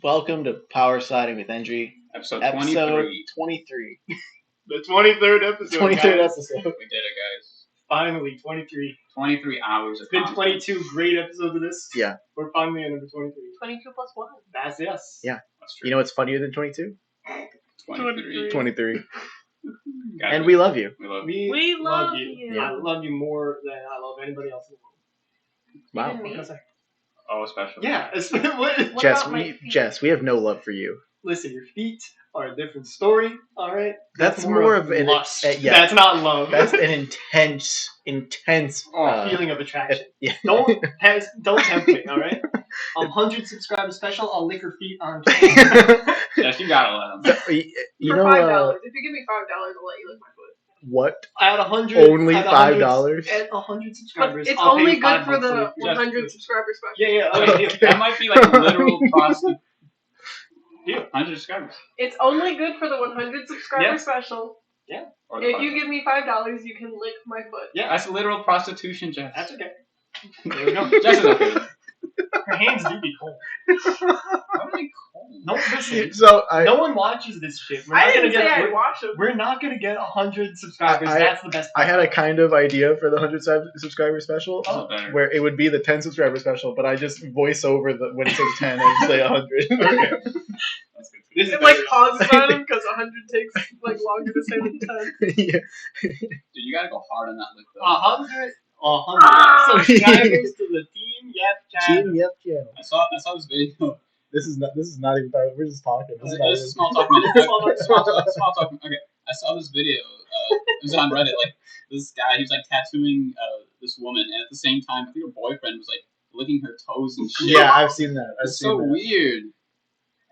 Welcome to Powersliding with Endri, Episode episode 23. 23. The 23rd episode. 23rd guys. episode. We did it, guys. Finally, 23. 23 hours of It's been content. 22 great episodes of this. Yeah. We're finally at number 23. 22 plus 1. That's yes. Yeah. That's true. You know what's funnier than 22? 23. 23. Guys, And we love you. We love you. We love you. Yeah. I love you more than I love anybody else in the world. Wow. What can I say? Oh, especially. Yeah. What Jess, about my feet? Jess, we have no love for you. Listen, your feet are a different story, alright? That's more of an lust. yeah. That's not love. That's an intense. Feeling of attraction. Yeah. Don't tempt me, alright? 100 subscriber special, I'll lick her feet on camera. Yes, you gotta let them. You For know $5. If you give me $5, I'll let you lick my foot. what? At 100, Only at $5? At 100 But subscribers, it's I'll pay only you good $5 for the for it. 100 subscriber special. Yeah, okay, deal. That might be like literal prostitute. Deal. 100 subscribers. It's only good for the 100 subscriber Yeah. special. Or the If you podcast. give me $5, you can lick my foot. Yeah, That's literal prostitution, Jess. that's okay. There we go. Jess is okay. Her hands do be cold. How are they cold? No, listen. So No one watches this shit. We're I not gonna didn't say I'd get. wash them. We're not gonna get 100 subscribers. I- That's the best. I had a kind of idea for the 100 subscriber special. This is better. Where it would be the 10 subscriber special, but I just voice over the when it says 10 and say 100. That's good. This is It like better. pauses on them because 100 takes like longer to say than 10. Yeah. Dude, you gotta go hard on that lick, though. 100 Ah! subscribers to the Team Yep channel. Team Yep channel. I saw this video. This is not even part. We're just talking. This is not This even- is small talk minute. Small talk. Okay, I saw this video. It was on Reddit. Like this guy, he was like tattooing this woman, and at the same time, I think her boyfriend was like licking her toes and shit. Yeah, I've seen that. I've It's seen so that. weird. And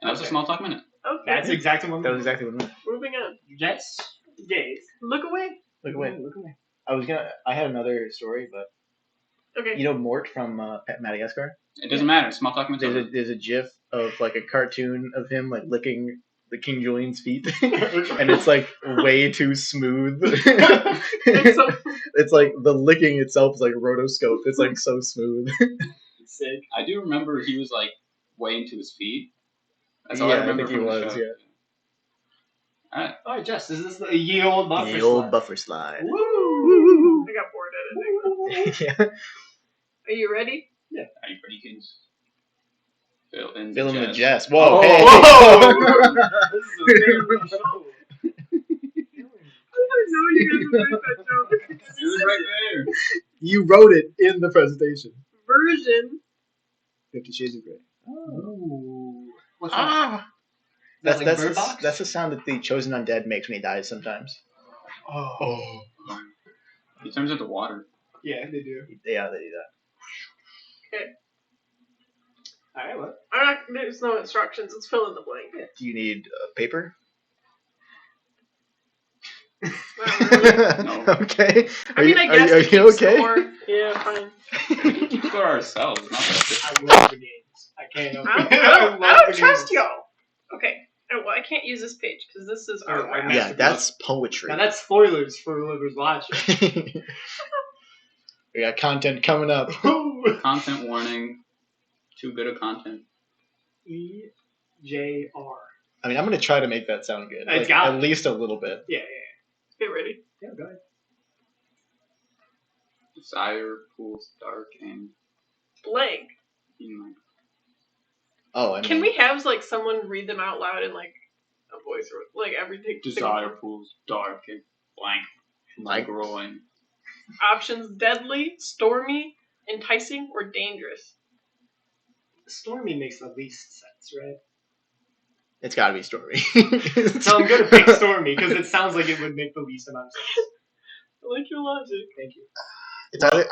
that was a Okay. small talk minute. Okay. That's exactly what. That was exactly what I meant. Moving on. Yes. Yes. Look away. Look away. Look away. I had another story, but Okay. you know Mort from Pet Madagascar? It doesn't matter. Small talk minute. There's a GIF of like a cartoon of him like licking the King Julian's feet, and it's like way too smooth. It's so It's like the licking itself is like rotoscope. It's like so smooth. Sick. I do remember he was like way into his feet. That's all Yeah, I I remember think he from the was, show. yeah. Alright. All right, Jess. Is this the ye old buffer? The old slide? buffer slide. Woo! I got bored editing. Yeah. Are you ready? Are you ready, kids? Fill in Fill in the jazz. Jess. Whoa. Oh, Hey. whoa. This is a very show. I didn't know you guys would make that joke. It was right there. You wrote it in the presentation. Version. 50 Shades of Grey. Ooh. What's that? Ah. That's That's like Bird Box? that's the sound that the chosen undead makes when he dies sometimes. Oh. He turns into water. Yeah, they do. Yeah, they do that. All right, what? There's no instructions. It's fill in the blank. Do you need paper? Not really. No. Okay. I mean, I guess Are we you keep okay? score. Yeah, fine. We can keep score ourselves. Not that. I love the games. I can't help I it. don't love the trust games. y'all. Okay. Oh, well, I can't use this page because this is our Oh, rap. Yeah, that's poetry. Now that's spoilers for whoever's watching. We got content coming up. Content warning. Too good of content. EJR. I mean, I'm gonna try to make that sound good. It's Like, got at least a little bit. Yeah. Get ready. Yeah, go ahead. Desire pools dark and Blank. like. Oh, I mean, Can we have like someone read them out loud in like a voice or like everything? Desire pools dark and blank. like Growing. Options: deadly, stormy, enticing, or dangerous. Stormy makes the least sense, right? it's got to be Stormy. So I'm gonna pick Stormy because it sounds like it would make the least amount of sense. I like your logic. Thank you. It's either,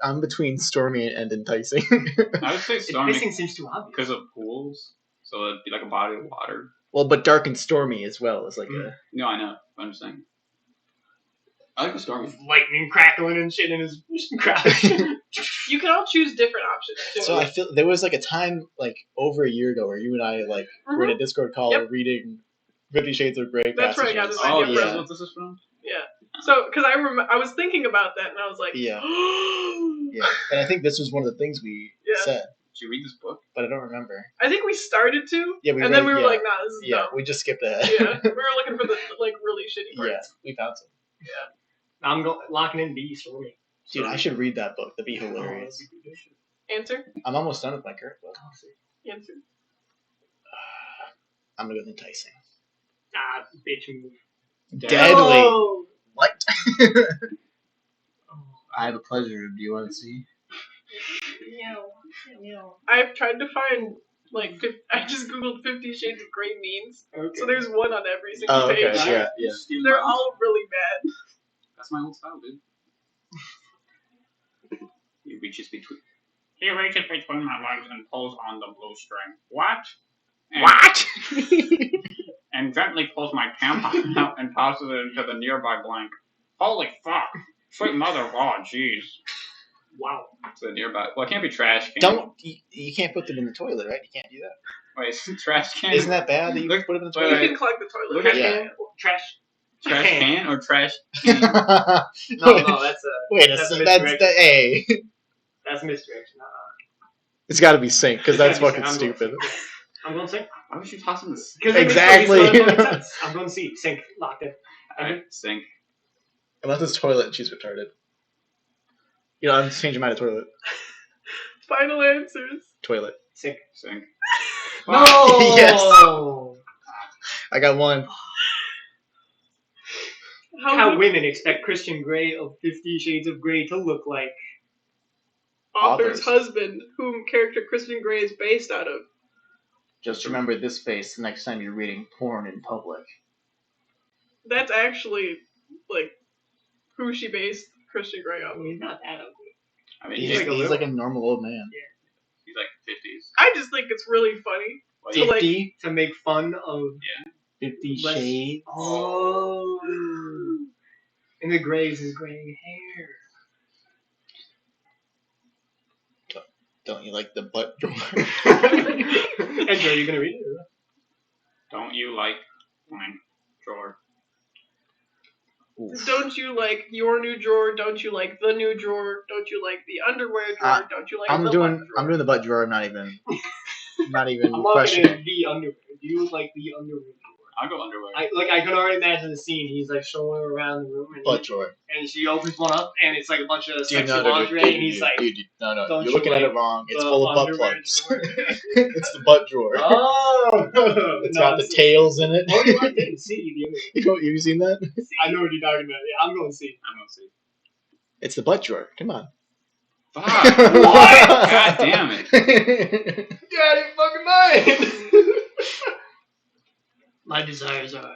I'm between Stormy and enticing. I would say stormy Missing seems too obvious. because of pools. So it'd be like a body of water. Well, but dark and stormy as well. It's like a No, I know. I'm just saying. I like the stormy. Lightning crackling and shit in his crotch. You can all choose different options too. So I feel there was like a time like over a year ago where you and I like were in a Discord call Yep. reading 50 Shades of Grey That's where I got passages. this Oh, idea yeah. from. That's what this is from? Yeah. So, because I was thinking about that and I was like, Yeah. Yeah, and I think this was one of the things we Yeah. said. Did you read this book? but I don't remember. I think we started to. Yeah, we and read, then we were yeah. like, nah, this is Yeah, dumb. we just skipped ahead. Yeah, we were looking for the like really shitty Yeah, parts. we found some. I'm locking in B for me. Dude, I should read that book. That'd be Oh, hilarious. that'd be good. Answer. I'm almost done with my current book. Answer. I'm gonna go with enticing. Ah, bitch move. Deadly. No! What? I have a pleasure. Do you want to see? I've tried to find like I just googled 50 Shades of Grey memes. Okay. So there's one on every single Oh, okay. page. Yeah, yeah. They're all really bad. That's my old style, dude. He reaches between my legs and pulls on the blue string. What? What? And gently pulls my tampon out and tosses it into the nearby blank. Holy fuck! Sweet mother of God, jeez. Wow. It's the nearby. Well, it can't be trash can. Don't you can't put them in the toilet, right? You can't do that. Wait, trash can. Isn't that bad that you Look- put them in the wait, toilet? You can clog the toilet. Look at Yeah. Trash. trash can or trash? No, that's a Wait, that's a that's misdirection. the A. That's a misdirection. It's got to be sync because that's It's gotta fucking be sync. stupid. I'm going sync. Why would you toss in this? Because it Exactly. makes no sense. I'm going C. Sync. Locked in. Alright, sink. Unless it's toilet, she's retarded. You know, I'm changing mine to toilet. Final answers. Toilet. Sync. Sink. No. Yes. I got one. How do women expect Christian Grey of 50 Shades of Grey to look like. author's authors. husband, whom character Christian Grey is based out of? Just remember this face the next time you're reading porn in public. That's actually like who she based Christian Grey I on. mean, he's not that ugly. I mean, He's, he's like a normal old man. like 50s. I just think it's really funny. Like, So, like- 50? To make fun of. 50 Less- shades? Oh. And the Greys is graying hair. Don't you like the butt drawer? Andrew, are you going to read it? Or? don't you like mine drawer? Don't you like your new drawer? Don't you like the new drawer? Don't you like the underwear drawer? Don't you like I'm the doing butt I'm drawer? doing the butt drawer. I'm not even I'm not questioning. going to the underwear. Do you like the underwear? I'll go underwear. I can already imagine the scene. He's like showing her around the room, and, Butt drawer. and she opens one up, and it's like a bunch of Dude, sexy no, lingerie, and he's like, no, don't you're you looking at like it wrong. It's the full of butt underwear plugs. drawer? It's the butt drawer. Oh, It's got the tails in it. Oh, you I didn't see the Have you seen that? I know what you're talking about. Yeah, I'm going to see. I'm gonna see. It's the butt drawer. Come on. Fuck. God damn it. Get out of your fucking mind! My desires are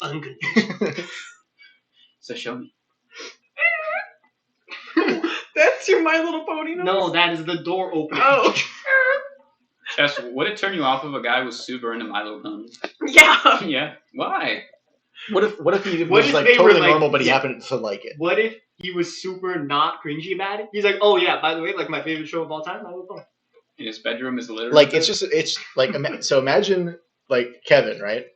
unconditional. So show me. That's your My Little Pony noise? No, that is the door opening. Oh. Chess, would it turn you off if a guy was super into My Little Pony? Yeah. Yeah. Why? What if he What was if like they were, totally like- normal, but he yeah. happened to like it? What if he was super not cringy about it? He's like, oh yeah, by the way, like my favorite show of all time, My Little Pony. And his bedroom is literally Like it's like so imagine like Kevin, right?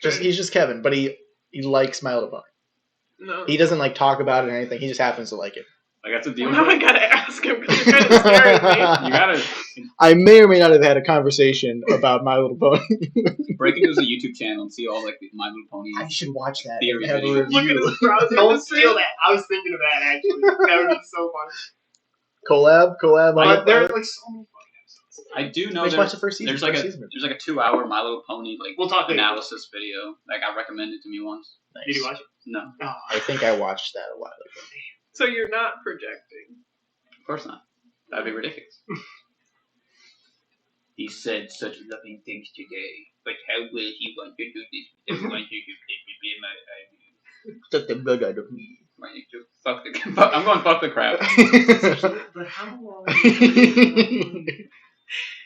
He's just Kevin, but he likes My Little Pony. No. He doesn't like talk about it or anything. He just happens to like it. like that's a deal. Now I gotta ask him because you're kind of scaring me. You gotta I may or may not have had a conversation about My Little Pony. break into his YouTube channel and see all like the My Little Pony. I should watch that. Theory and have a video. Look at review. his browser Don't history. steal that. I was thinking of that actually. That would be so funny. Collab. But there are like so many fucking episodes. I do know Let's there's, watch the first season. there's like First a season. there's like a 2-hour My Little Pony like We'll talk later. analysis video. Like I recommended to me once. Nice. Did you watch it? No, Oh. I think I watched that a while ago. So you're not projecting. of course not. That'd be ridiculous. He said such loving things today, but how will he want to do this? He wants you to be my Took the blood out of me. want you to fuck the. I'm going fuck the crap. But how long?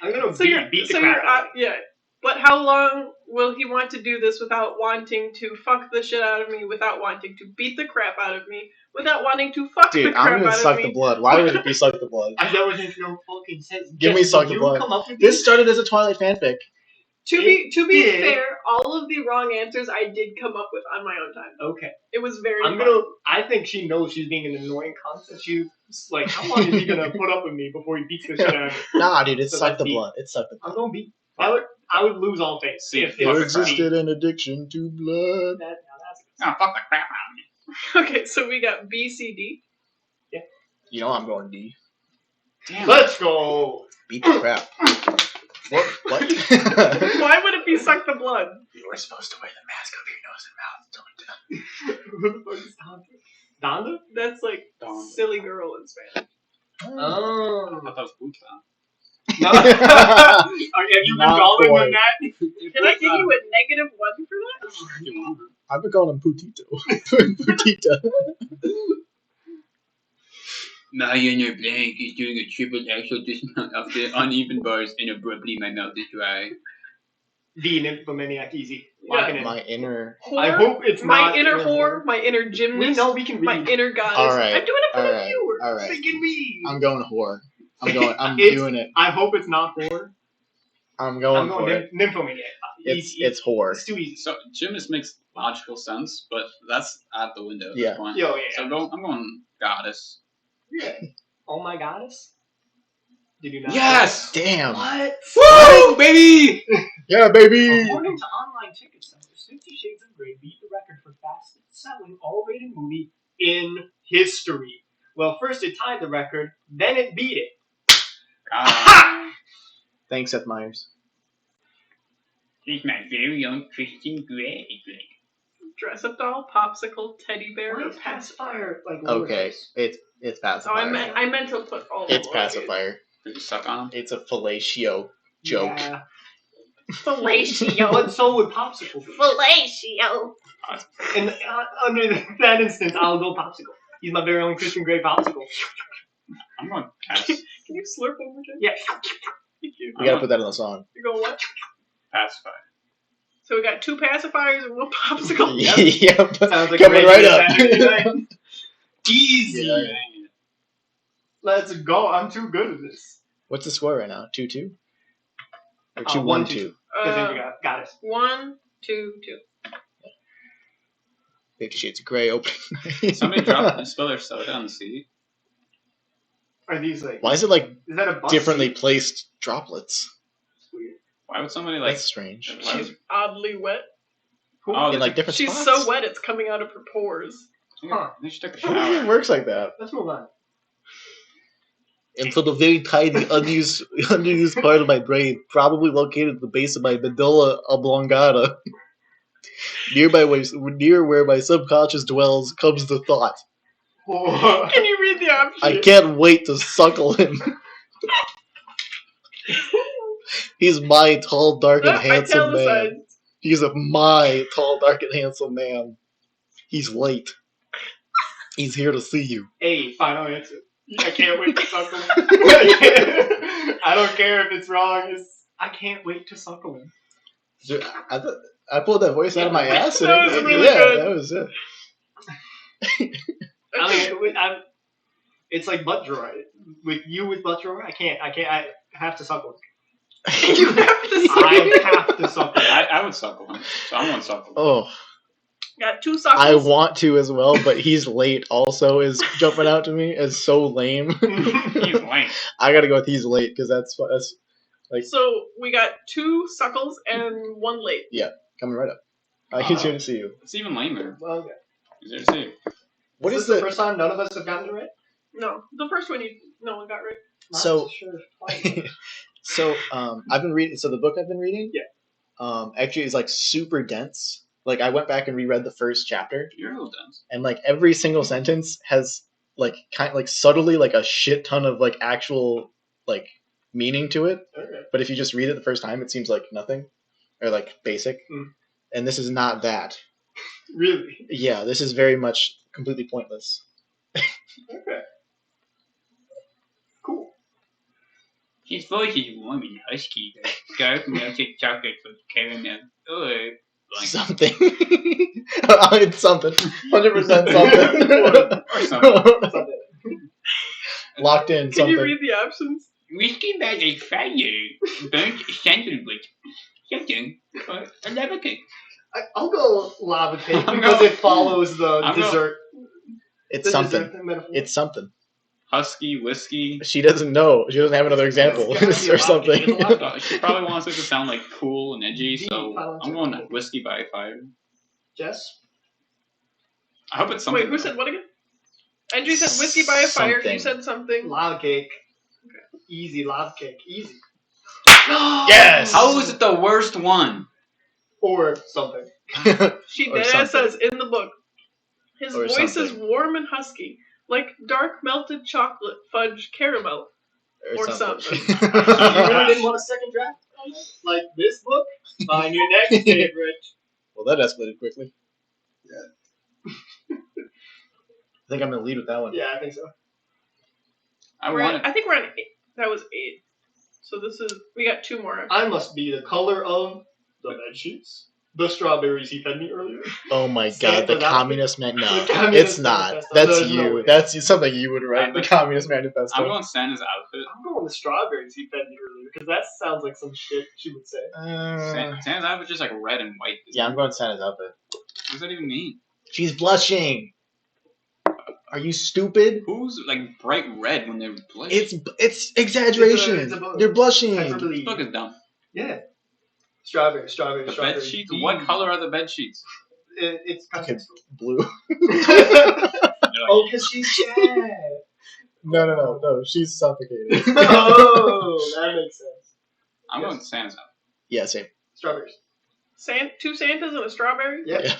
I'm gonna So you're beat the so crap you're out of yeah. But how long will he want to do this without wanting to fuck the shit out of me, without wanting to beat the crap out of me, without wanting to fuck the Dude, crap I'm gonna out suck of the me? blood. Why would it be suck the blood? That doesn't make no fucking sense. Give me Jess, suck did the you blood. come up with This started as a Twilight fanfic. To be did. fair, all of the wrong answers I did come up with on my own time. Okay. It was very I'm fun. gonna. I think she knows she's being an annoying cunt. And she Like, how long is he gonna put up with me before he beats the shit out of me? Nah, dude, it So sucked that's the deep. blood. It sucked the I'm blood. going beat. I would lose all faith. See, if there it's existed beat. an addiction to blood. Now that's Oh, fuck the crap out of me. Okay, so we got B, C, D. You know I'm going D. Damn. Let's go. Beat the crap. What? Why would it be suck the blood? You were supposed to wear the mask over your nose and mouth. Don't. Who the fuck is Donda? Donda? That's like Donda. silly girl in Spanish. I Oh. thought that was Buta. No. Have you been Not calling boy. him that? Can I give you a -1 for that? I've been calling him Putito. Putita. My inner blank is doing a triple axel dismount after uneven bars and abruptly my mouth is dry. The Nymphomaniac easy. Yeah. Lock it in. My inner. Whore, I hope it's my not inner whore, my inner We gymnast, know we can my read. inner goddess. All right, I'm doing it for all the right, viewers. all right. They can read. I'm going whore. I'm It's- doing it. I hope it's not whore. I'm going I'm for going it. Nymphomaniac. It's whore. It's too easy. So gymnast makes logical sense, but that's out the window at Yeah. this point. Yo, yeah. So I'm going goddess. Yeah. Oh my goddess? Did you not? Yes! Damn. What? Woo, baby! Yeah, baby. According to online ticket sellers, 50 Shades of Grey beat the record for fastest selling R-rated movie in history. Well, first it tied the record, then it beat it. Thanks, Seth Meyers. He's my very own Christian Grey. Dress up doll, popsicle, teddy bear, Why or is pacifier. pacifier like Okay, lowercase? it's Oh, pacifier. I meant to put all. It's the pacifier. Did you suck on him? It's a fellatio joke. Yeah. Fellatio. But so would popsicle be. Fellatio. And under that instance, I'll go popsicle. He's my very own Christian Grey popsicle. I'm going pass. Can you slurp over again? Yeah. Thank you. We gotta put that in the song. You're going what? Pacify. So we got 2 pacifiers and 1 popsicle. Yep. Sounds like Coming a right regular up. Saturday night. Easy. Yeah. Let's go. I'm too good at this. What's the score right now? 2-2? Or 2-1-2? 1-2. Because then you got it. 1, 2, 2. 50 Shades of Grey opening. Somebody dropped and spilled their soda on the seat. Are these like? Why is it like Is that a bus differently seat? placed droplets? It's weird. Why would somebody like? That's strange. why She's would- oddly wet. Oh, In like different She's spots? so wet it's coming out of her pores. Huh. They should take a I don't think it shower. works like that. Let's move on. And for the very tiny unused part of my brain, probably located at the base of my medulla oblongata, near where my subconscious dwells, comes the thought: Oh. Can you read the option? I can't wait to suckle him. He's my tall, dark, and handsome man. Italicized. He's my tall, dark, and handsome man. He's late. He's here to see you. A final answer. I can't wait to suckle him. I don't care if it's wrong. I can't wait to suckle him. Dude, I pulled that voice out of my ass. And That was really yeah, good. that was it. I mean, it's like butt drawer. With butt drawer, I can't. I have to suckle him. You have to I have to suckle him. I would suckle him. So I'm going to suckle him. Oh, Got 2 suckles. I want to as well, but he's late also is jumping out to me as so lame. He's lame. I gotta go with he's late because that's like So we got 2 suckles and 1 late. coming right up. He's here to see you. It's even lamer. Well, okay. He's there to see you. What Is is this the the first time none of us have gotten it right? No, the first one no one got right. So- Sure, twice. so I've been reading. So the book I've been reading, actually is like super dense. Like I went back and reread the first chapter, You're a little dense. and like every single sentence has like kind of like subtly like a shit ton of like actual like meaning to it. Okay. But if you just read it the first time, it seems like nothing or like basic. Mm. And this is not that. Really? Yeah, this is very much completely pointless. Okay. Cool. His voice is warm and husky. Dark melted chocolate with caramel. Or like Something. It's something. 100% something. or something. Locked in Can something. you read the options? Whiskey by a fire, burnt sandalwood, something, or a lava cake. I'll go lava cake I'm because going- it follows the I'm going- dessert. It's the something. dessert metaphor. It's something. husky, whiskey. She doesn't know. She doesn't have another example It's gotta be a or lot. something. It's a lot. She probably wants it to sound like cool and edgy, D, so final I'm answer. going whiskey by fire. Jess? I hope it's something. Wait, who said what again? Endri said whiskey by a fire. Something. You said something. Lava cake. Easy lava cake. Easy. Yes! How is it the worst one? Or something. She Or deadass something. says in the book, his Or voice is something. warm and husky, like dark melted chocolate fudge caramel. Or something. You really didn't want a second draft on this? Like this book? Find your next favorite. Well, that escalated quickly. I think I'm gonna lead with that one. Yeah, I think so. I We're want at, I think we're on 8. That was 8. So we got 2 more. I must be the color of the bed sheets. The strawberries he fed me earlier. Oh my god, Santa's the outfit. communist man. No, The Communist it's not. Manifesto. That's There's no you. way. That's something you would write. The Communist Manifesto. I'm going Santa's outfit. I'm going with strawberries he fed me earlier because that sounds like some shit she would say. Santa's outfit just like red and white. Yeah, I'm going Santa's outfit. What does that even mean? She's blushing. Are you stupid? Who's like bright red when they're blushing? It's exaggeration. It's a book. They're blushing. Hyperbole. This book is dumb. Yeah. Strawberry. The bed sheets. What color are the bed sheets? It's Okay, blue. Oh, because she's sad. No. She's suffocated. Oh, that makes sense. I'm going Santa's outfit. Yeah, same. Strawberries. 2 Santas and a strawberry? Yep. Yeah.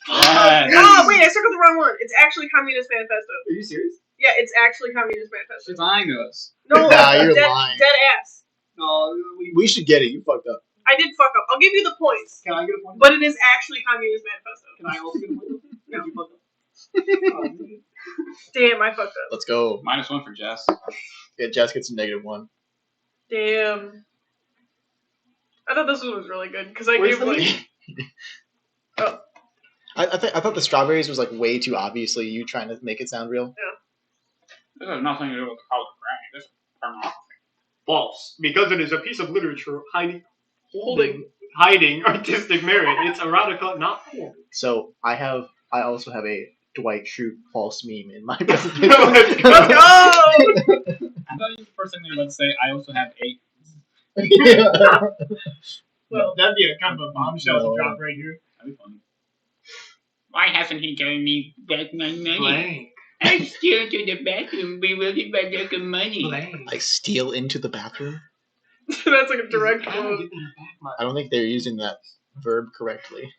Yes. Oh, wait, I circled the wrong one. It's actually Communist Manifesto. Are you serious? Yeah, it's actually Communist Manifesto. She's lying to us. No, Nah, you're dead, lying. dead ass. No, We should get it. You fucked up. I did fuck up. I'll give you the points, can I get a point? but it is actually Communist Manifesto. Can I also get a point? No. You fucked up. Damn, I fucked up. Let's go. -1 for Jess. Yeah, Jess gets a -1. Damn. I thought this one was really good because I Where's gave the like. Oh, I thought the strawberries was like way too obviously you trying to make it sound real. This has nothing to do with the color granny. This is pornography. False. Because it is a piece of literature Holding. hiding artistic merit. It's erotica, not porn. So I also have a Dwight Schrute false meme in my presentation. let's go! I thought you the first thing you were about to say. I also have 8. Yeah. Well, that'd be a kind of a bombshell No. to drop right here. That'd be funny. Why hasn't he given me back my money? Blank. I steal to the bathroom bewildered by lack of money. Blank. I steal into the bathroom. That's like a direct I don't quote. get them back my- I don't think they're using that verb correctly.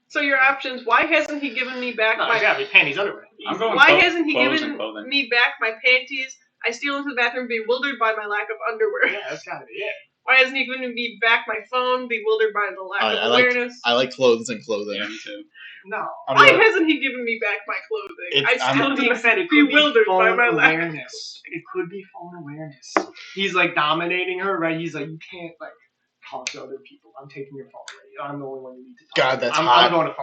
So your options: why hasn't he given me back No, my? it's gotta be panties underwear. I'm going Why hasn't he clothes given and clothing. me back my panties? I steal into the bathroom, bewildered by my lack of underwear. Yeah, that's gotta be it. Why hasn't he given me back my phone, bewildered by the lack Alright, of I like- awareness? I like clothes and clothing. Yeah, me too. No. Why hasn't he given me back my clothing? It's- I I'm- still Being need said, it could be bewildered by phone my lack. awareness. It could be phone awareness. He's like dominating her, right? He's like, you can't like talk to other people. I'm taking your phone away. I'm the only one you need to talk God, to. that's I'm hot. going to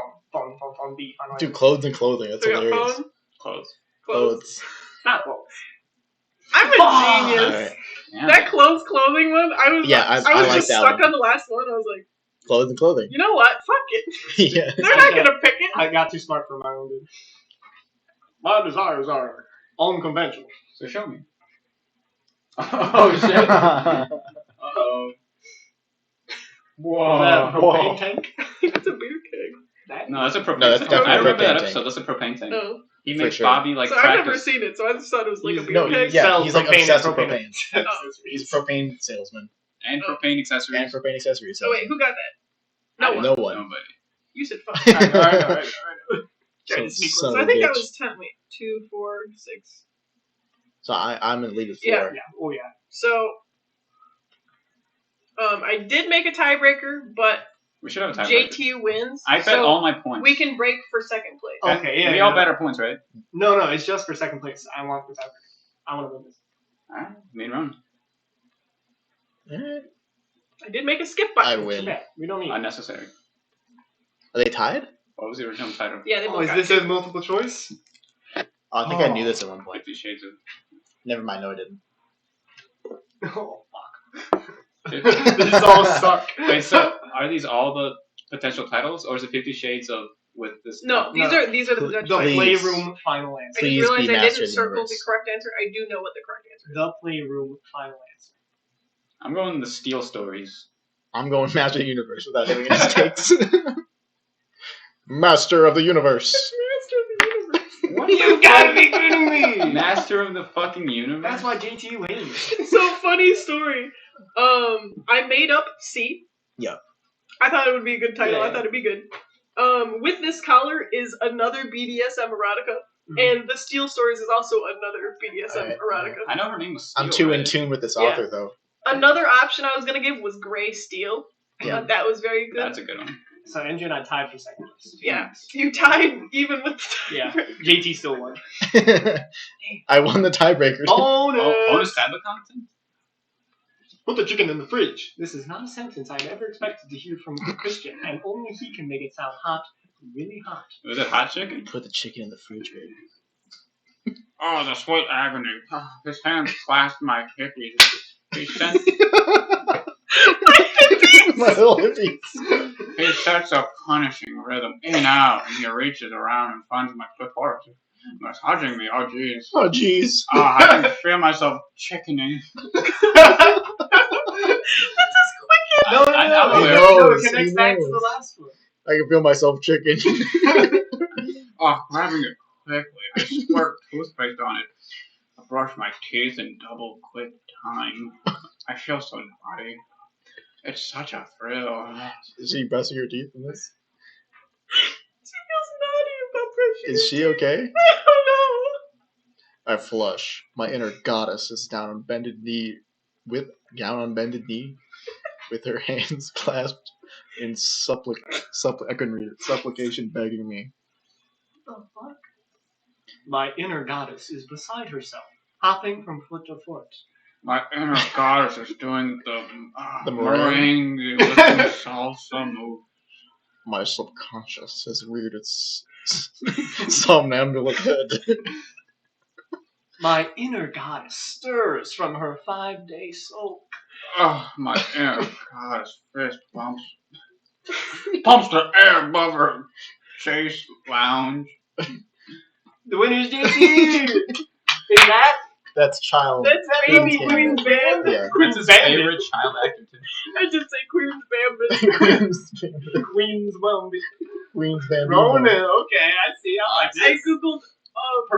phone beef. I don't Dude, clothes and clothing. That's So we got hilarious. phone, Clothes. clothes. Not clothes. I'm a Fuck! genius. Alright. Yeah. That clothes clothing one, I was Yeah, I was like just that stuck one. on the last one. I was like, Clothes and clothing. you know what? Fuck it. Yeah. They're not gonna pick it. I got too smart for my own good. My desires are unconventional. So show me. Oh shit. Uh-oh. Is that a Whoa. propane tank? It's a beer keg. That No, that's a propane No, that's tank. definitely I a remember propane that tank. episode. That's a propane tank. No. He For makes sure. Bobby like So I've never practice. seen it, so I just thought it was like a beer No, keg. yeah, sells he's like propane obsessed with and propane. accessories. He's a propane salesman And propane accessories. and propane accessories. Oh wait, who got that? No one. No one. Nobody. You said fuck. I know. Trying to So- sneak son So of I a think that bitch. was 10. Wait, 2, 4, 6. So I'm in lead with 4. Yeah. Yeah. Oh yeah. So, I did make a tiebreaker, but We should have a tiebreaker. JT wins. I bet so all my points. we can break for second place. Okay. Yeah. We yeah, all no. bet our points, right? No, it's just for second place. I want the tiebreaker. I want to win this. Alright. Main round. I did make a skip I button. win. Yeah, we don't need. Unnecessary. Are they tied? What was the original title? Yeah, they Oh, both is got this two. a multiple choice? Oh, I think I knew this at one point. 50 Shades of. Never mind. No, I didn't. Oh fuck. This all suck. Wait, so are these all the potential titles, or is it 50 Shades of with this. No, these No. are the The potential. The Please. playroom final answer. I Please just realized be I Master didn't circle the Universe. correct answer. I do know what the correct answer is. The playroom final answer. I'm going the Steel Stories. I'm going Master of the Universe without having any stakes. Master of the Universe. Master of the Universe. What You gotta be kidding me! Master of the fucking universe. That's why JT wins. So funny story. I made up C. Yeah. I thought it would be a good title. Yeah. I thought it'd be good. With this collar is another BDSM erotica, and the Steel Stories is also another BDSM erotica. I know her name was Steel. I'm too in right? tune with this Yeah. author, though. Another option I was gonna give was Gray Steel. I Yeah. thought that was very good. That's a good one. So Endri and I tied for second place. Yeah, you tied even with the Yeah. JT still won. I won the tiebreaker. Bonus tablet content? Put the chicken in the fridge. This is not a sentence I ever expected to hear from Christian, and only he can make it sound hot, really hot. Was it hot chicken? Put the chicken in the fridge, baby. Oh, the sweet agony. Oh, his hands clasped my hippies. He sent. My little hippies. He sets a punishing rhythm in and out, and he reaches around and finds my clitoris, massaging me. Oh, jeez. Oh, jeez. I can feel myself chickening. That's as quick No, I no, knows, it connects he back to knows. the last one. I can feel myself chicken. Oh, grabbing it quickly, I squirt toothpaste on it. I brush my teeth in double quick time. I feel so naughty. It's such a thrill. Is she brushing her teeth in this? She feels naughty about brushing. Is she okay? I don't know. I flush. My inner goddess is down on bended knee, with her hands clasped in I couldn't read it. Supplication, begging me. What the fuck? My inner goddess is beside herself, hopping from foot to foot. My inner goddess is doing the meringue. meringue with the salsa move. My subconscious has reared its somnambulic head. My inner goddess stirs from her 5-day soak. Oh, my inner goddess fist pumps the air above her chase lounge. The winner's JT! Is that? That's child. That's baby Queen's Band. Yeah. That's his favorite child actor too. I just say Queen's Band. Queen's Bambit. Queen's Band. Ronan, okay, I see. I like I this. googled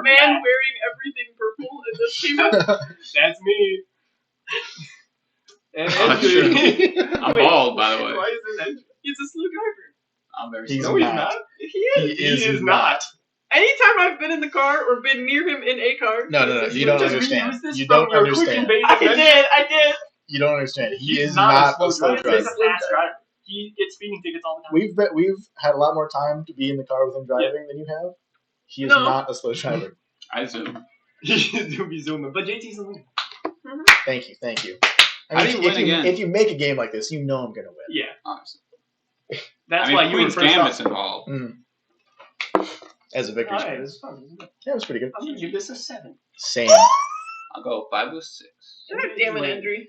man wearing everything purple, and this came up. That's me. And Oh, Endri. I'm bald, by the way. Why is it Endri? He's a slow driver. I'm very He's sorry. No, he's not. not. He is. He is not. Anytime I've been in the car or been near him in a car. No. You don't Just understand. reuse this You from don't your quick understand. and basic I did. You don't understand. He He's is not a driver. slow driver. He's a fast driver. He gets speeding tickets all the time. We've had a lot more time to be in the car with him driving than you have. He is No. not a slow driver. I zoom. He'll be zooming, but JT's the winner. Thank you. How do you win again? If you make a game like this, you know I'm gonna win. Yeah, Honestly. that's I mean, why you were Queen's first Gambit's up. involved. As a victory. Alright, this is fun, isn't it? Yeah, it was pretty good. I'm gonna give this a 7. Same. I'll go 5 with 6. God damn it, Endri.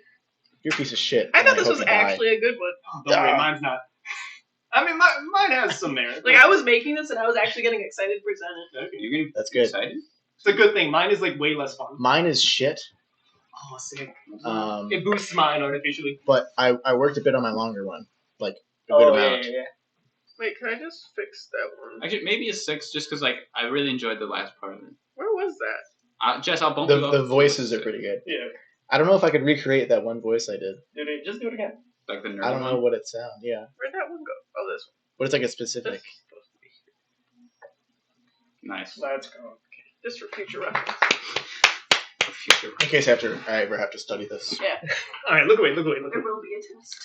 You're a piece of shit. I and thought this hope was you die. actually a good one. Oh, don't worry, mine's not. I mean, mine has some merit. Like, I was making this and I was actually getting excited to present it. Okay. You're getting That's good. excited? It's a good thing. Mine is like way less fun. Mine is shit. Oh, sick. Um, It boosts mine artificially. but I worked a bit on my longer one, like a good Oh, amount. yeah. Wait, can I just fix that one? Actually, maybe a 6 just because like I really enjoyed the last part of it. Where was that? Jess, I'll bump you up. The to voices 6. are pretty good. Yeah. I don't know if I could recreate that one voice I did. Just do it again. Like the nerd I don't know one. what it sounds. Yeah, Where'd that one go? Oh, this but it's like a one. specific. This is supposed to be here. Nice. Let's go. Just for future reference. For future. In case I ever have to study this. Yeah. Alright, look away. There will be a test.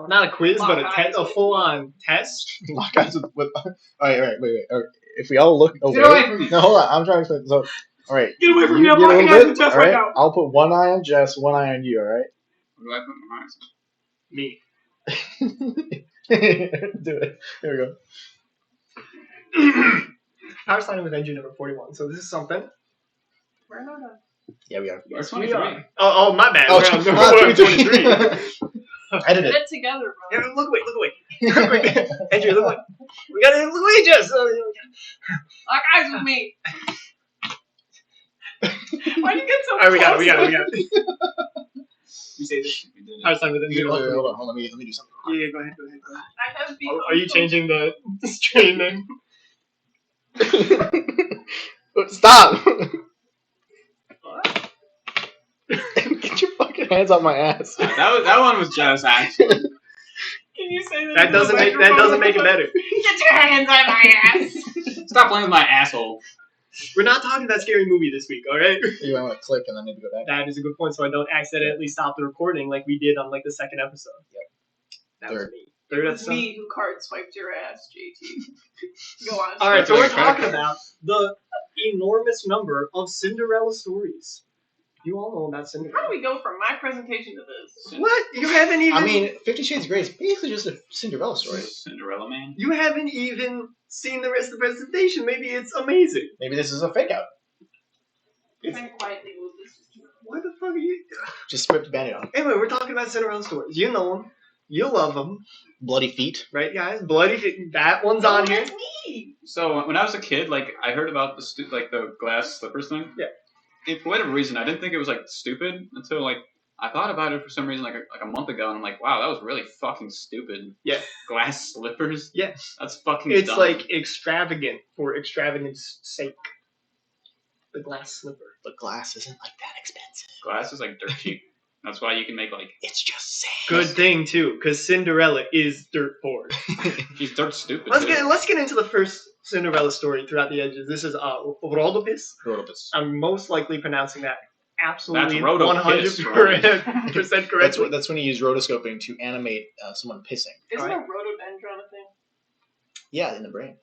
Not a quiz, but Lock eyes a with full-on test. Lock eyes with. All right, wait. All right. If we all look away. Get away from me. No, hold on. I'm trying to explain. So, all right. Get away from you me, I'm get a locking little eyes bit, with Jess all right now. I'll put one eye on Jess, one eye on you. All right. What do I put my eyes on? Me. Do it. There we go. Powersliding with engine number 41. So this is something. We're not a... Yeah, we are. We're Yes, 23. we are. Oh, my bad. Oh, We're on ah, 23. 23. Edit Get it. it together, bro. Yeah, look away. Quick. Andrew, look away. We got Luigi. Lock eyes with me. Why do you get so Alright, we got close? it. We say this. We did How's it. time with them? Hold on. Let me do something. Yeah, go ahead. I have become Are you changing the strain name? Stop! Get your fucking hands off my ass. That one was just actually. Can you say that? That into the doesn't make it microphone? better. Get your hands on my ass. Stop playing with my asshole. We're not talking about scary movie this week, alright? You might want to click and then maybe go back. That is a good point, so I don't accidentally stop the recording like we did on like the second episode. That was Third. me. It Third was episode. me who card swiped your ass, JT. Go on. Alright, so we're Credit card. talking about the enormous number of Cinderella stories. You all know about How Cinderella. do we go from my presentation to this? What? You haven't even. I mean, 50 Shades of Grey is basically just a Cinderella story. Cinderella Man. you haven't even seen the rest of the presentation. Maybe it's amazing. Maybe this is a fake out. Kind of quietly move this. Why the fuck are you? Just ripped the band-aid off. Anyway, we're talking about Cinderella stories. You know them. You love them, Bloody feet. right, guys? Bloody. That one's on here. That's me. So when I was a kid, like I heard about the glass slippers thing. Yeah. And for whatever reason, I didn't think it was like stupid until like I thought about it for some reason like a month ago, and I'm like, wow, that was really fucking stupid. Yeah. Glass slippers. Yeah. That's fucking. It's dumb. like extravagant for extravagance sake. The glass slipper. The glass isn't like that expensive. glass is like dirt cheap. That's why you can make like It's just sand. Good thing too, because Cinderella is dirt poor. she's dirt stupid. let's too. get into the first Cinderella story throughout the edges. This is Rodopis. Rhodopus. I'm most likely pronouncing that absolutely That's Rhodopiss, 100% correctly. That's when you use rotoscoping to animate someone pissing. Isn't Alright. a rhododendron a thing? Yeah, in the brain.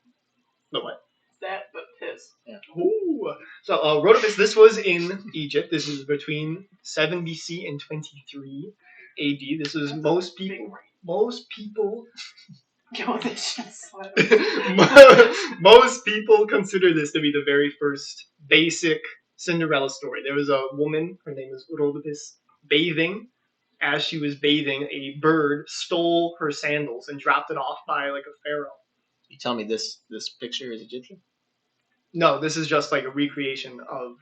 No what? It's that, but piss. Ooh. So Rhodopis, this was in Egypt. This is between 7 BC and 23 AD. This is most people. Yo, this shit's slow. Most people consider this to be the very first basic Cinderella story. There was a woman, her name is Rhodopis, bathing. As she was bathing, a bird stole her sandals and dropped it off by like a pharaoh. You tell me this picture is Egyptian? No, this is just like a recreation of.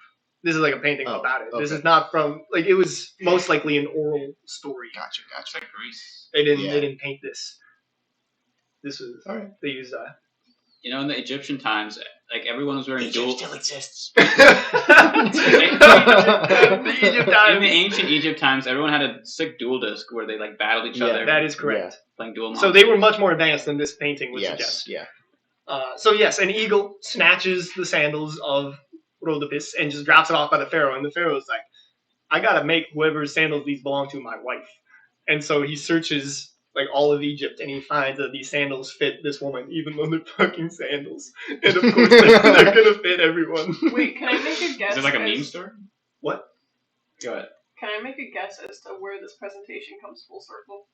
This is like a painting Oh, about it. This okay. is not from like it was most likely an oral story. Gotcha. It's like Greece. They Yeah. didn't paint this. This was Alright. they used You know, in the Egyptian times, like everyone was wearing dual. still exists. the Egypt In times. the ancient Egypt times, everyone had a sick dual disc where they like battled each Yeah, other, That is correct. playing dual. So they were much more advanced than this painting would Yes. suggest. Yeah. So yes, an eagle snatches the sandals of Rhodopis and just drops it off by the pharaoh, and the pharaoh's like, "I gotta make whoever's sandals these belong to my wife." And so he searches like all of Egypt, and he finds that these sandals fit this woman, even though they're fucking sandals. And of course, they're gonna fit everyone. Wait, can I make a guess? Is it like a as- meme store? What? Go ahead. Can I make a guess as to where this presentation comes full circle?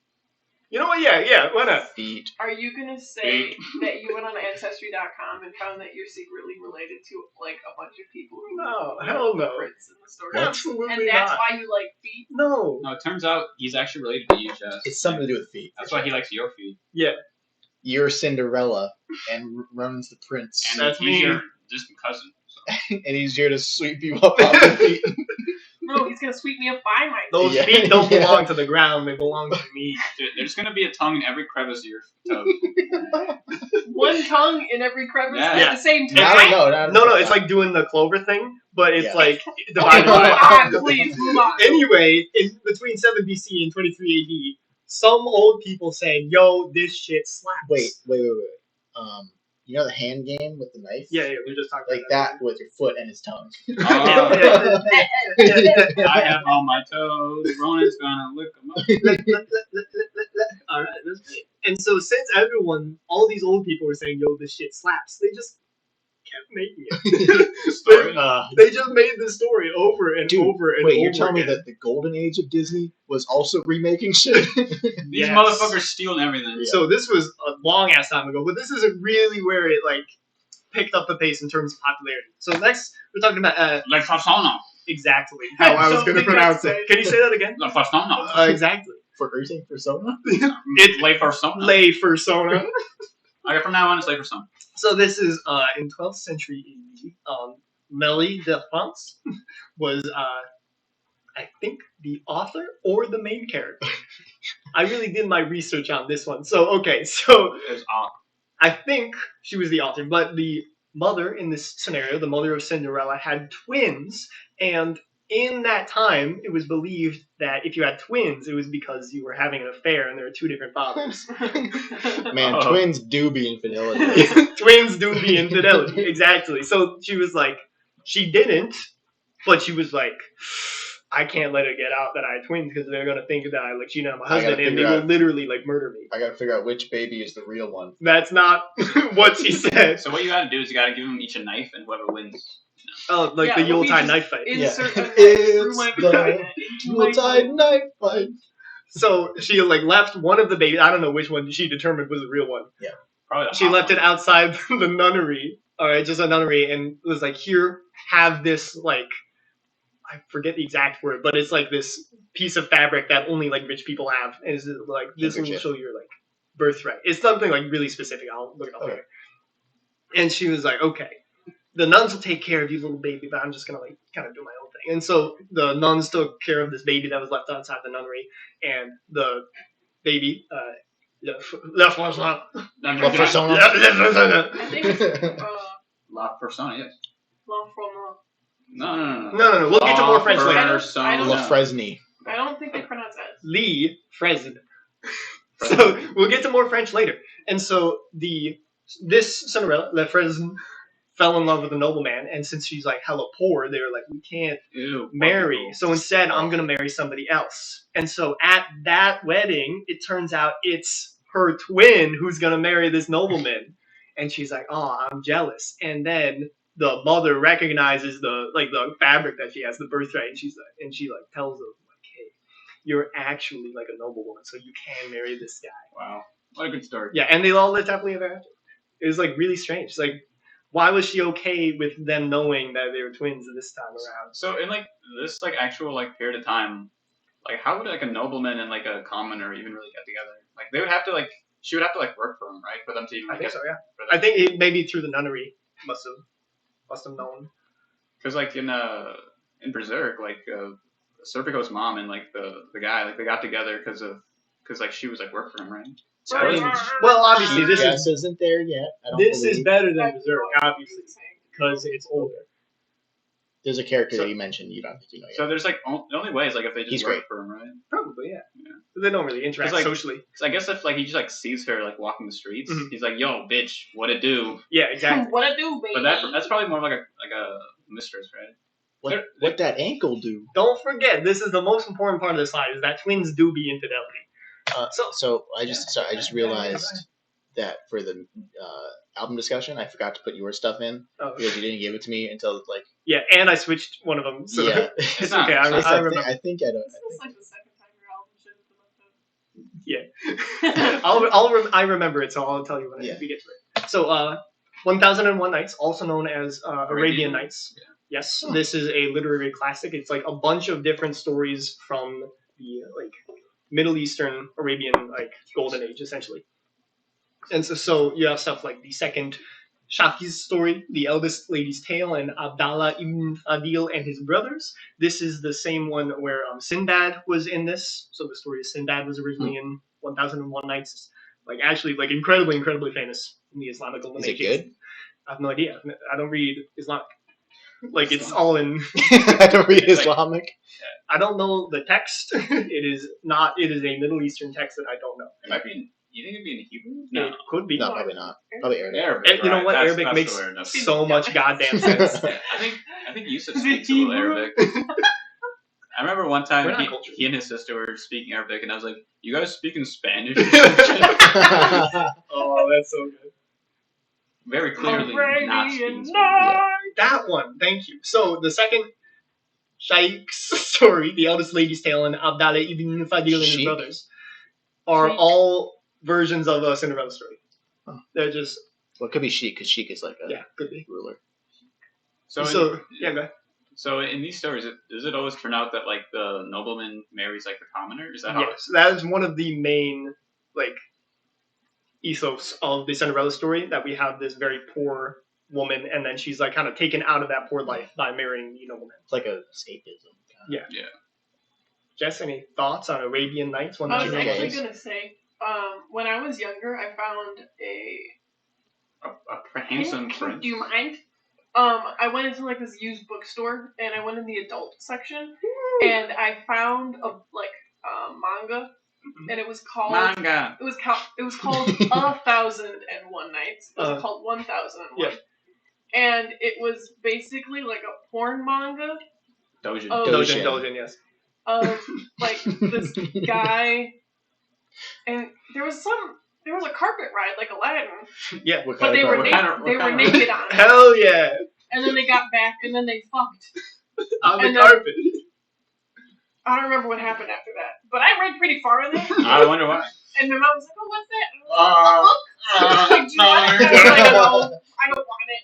You know what? Yeah. Why not? Feet. Are you gonna say that you went on Ancestry.com and found that you're secretly related to like a bunch of people who No, were hell the no. prince in the story? What? Absolutely And that's not. why you like feet? No. No, it turns out he's actually related to you, Jess. It's something to do with feet. That's why he likes your feet. You're Cinderella, and Ronan's the prince, And That's he's me. your distant cousin. So. and he's here to sweep you up off the feet. No, he's gonna sweep me up by my Those Yeah. feet don't Yeah. belong to the ground; they belong to me. Dude, there's gonna be a tongue in every crevice of your toe. one tongue in every crevice Yeah. at the same No, time. No, it's like doing the clover thing, but it's Yeah. like Move divided by. on, please move on. Anyway, in between 7 BC and 23 AD, some old people saying, "Yo, this shit slaps." Wait. You know the hand game with the knife? Yeah, we were just talking Like that with your foot and his tongue. Oh, that. I have all my toes. Ronan's gonna lick them up. All right, that's great. And so, since all these old people were saying, "Yo, this shit slaps," they just kept making it. Story. They just made this story over and Dude, over and wait, over you're telling me again. that the golden age of Disney was also remaking shit? These Yes. motherfuckers stealing everything. So this was a long ass time ago, but this isn't really where it like picked up the pace in terms of popularity. So next, we're talking about La persona. exactly how I was Don't going to think pronounce that's it. Can you say that again? La persona. Exactly. For everything persona? It's La persona. lay persona. From now on, it's Later Son. So this is in 12th century AD. Mélie de France was, I think, the author or the main character. I really did my research on this one. So There's I think she was the author, but the mother in this scenario, the mother of Cinderella, had twins, and in that time, it was believed that if you had twins, it was because you were having an affair and there were two different fathers. Man, Oh. twins do be infidelity. Twins do be infidelity, exactly. So she was like, she didn't, but she was like, I can't let it get out that I had twins because they're gonna think that I like cheated on my I gotta husband and they figure will out- literally like murder me. I gotta figure out which baby is the real one. That's not what she said. So what you gotta do is you gotta give them each a knife, and whoever wins. Oh, like Yeah, the let me Yuletide just knife fight. Insert a knife It's through my the vagina into my Yuletide night fight. So she like left one of the babies. I don't know which one she determined was the real one. Probably the She hot left one. it outside the nunnery. All right, just a nunnery, and was like, "Here, have this like, I forget the exact word, but it's like this piece of fabric that only like rich people have, and it's like this will Handkerchief. show your like birthright. It's something like really specific. I'll look it up Okay. later." And she was like, "Okay, the nuns will take care of you, little baby, but I'm just gonna like kind of do my own thing." And so the nuns took care of this baby that was left outside the nunnery, and the baby, La persona. I think it's La persona, yes. L'Enfant. No. No. We'll get to more French later. I don't- La Fresney. I don't think they pronounce that. Lee Fresne. So we'll get to more French later. And so this Cinderella, La Fresne, fell in love with a nobleman, and since she's like hella poor, they were like, we can't Ew. marry. So instead, I'm gonna marry somebody else. And so at that wedding, it turns out it's her twin who's gonna marry this nobleman, and she's like, oh, I'm jealous. And then the mother recognizes the fabric that she has, the birthright, and she tells them like, hey, you're actually like a noblewoman, so you can marry this guy. Wow. What a good story. Yeah, and they all lived happily ever after. It was like really strange. It's like, why was she okay with them knowing that they were twins this time around? So in like this like actual like period of time, like how would like a nobleman and like a commoner even really get together? Like they would have to like she would have to like work for him, right? For them to even I like, think get so, yeah. for I think maybe through the nunnery must have known. because like in Berserk, like Serpico's mom and like the guy like they got together because like she was like work for him, right? Strange. Well, obviously this Guess is isn't there yet. I don't this believe. is better than Berserk, obviously, because it's older. There's a character So- that you mentioned you don't think you know yet. So there's like the only way is like if they just He's work great. for him, right? Probably, yeah. Yeah. They don't really interact like- socially. So I guess if like he just like sees her like walking the streets, Mhm. he's like, "Yo, bitch, what it do?" Yeah, exactly. What I do, baby? But that's probably more like a mistress, right? What that ankle do? Don't forget, this is the most important part of the slide: is that twins do be infidelity. So I just realized that for the album discussion, I forgot to put your stuff in Oh, because you didn't give it to me until like yeah, and I switched one of them, so yeah. it's not- okay. I it's I remember. think I don't. This is like the second time your album should have been left out. I remember it, so I'll tell you when Yeah. we get to it. So, 1001 Nights, also known as Arabian Nights. Yeah. Yes, this is a literary classic. It's like a bunch of different stories from the like Middle Eastern Arabian like Golden Age, essentially. And so you have stuff like the second Shafi's story, The Eldest Lady's Tale, and Abdallah ibn Adil and his brothers. This is the same one where Sinbad was in this. So the story of Sinbad was originally in 1001 Nights. Like actually, like incredibly famous in the Islamic Golden Is it Age. good? I have no idea. I don't read Islamic. Like it's all in. I don't read It's like- Islamic. I don't know the text. It is not. It is a Middle Eastern text that I don't know. It might be. You think it'd be in Hebrew? It could be. No, probably not. Probably Arabic. Arabic. You know right, what? that's- Arabic that's makes the word, that's- so much goddamn sense. Yeah, I think Yusuf Is it speaks a little Hebrew? Arabic. I remember one We're time not cultured. he and his sister were speaking Arabic, and I was like, "You guys speaking Spanish?" Oh, that's so good. Very clearly not speaking Arabian Spanish. Night. That one, thank you. So the second Sheikh's story, The Eldest Lady's Tale, and Abdallah ibn Fadil and his Sheikh? brothers are Sheikh. all versions of a Cinderella story. Huh. They're just Well, it could be Sheik because Sheik is like a yeah, could be. ruler. So, Yeah, go ahead. so in these stories, does it always turn out that like the nobleman marries like the commoner? Is that how? Yes, that is one of the main like ethos of the Cinderella story that we have this very poor woman, and then she's like kind of taken out of that poor life by marrying the nobleman. It's like a escapism. Yeah. Yeah. Jess, any thoughts on Arabian Nights? One I that was you Okay. actually guys? gonna say, when I was younger, I found A handsome Do prince. you mind? I went into like this used bookstore, and I went in the adult section, and I found a manga, and it was called Manga. it was called 1001 Nights. It was called 1001. Yeah. And it was basically like a porn manga Dojin. of Dojin, yes. of like this guy, and there was a carpet ride like Aladdin, Yeah. What but kind they of were carpet? they were naked on it, Hell yeah. and then they got back, and then they fucked. On the And then- carpet. I don't remember what happened after that, but I read pretty far in it. I wonder why. And my mom was like, "Oh, what's that?" And I was like, "Do you want it?" And I was like, "No, I don't want it."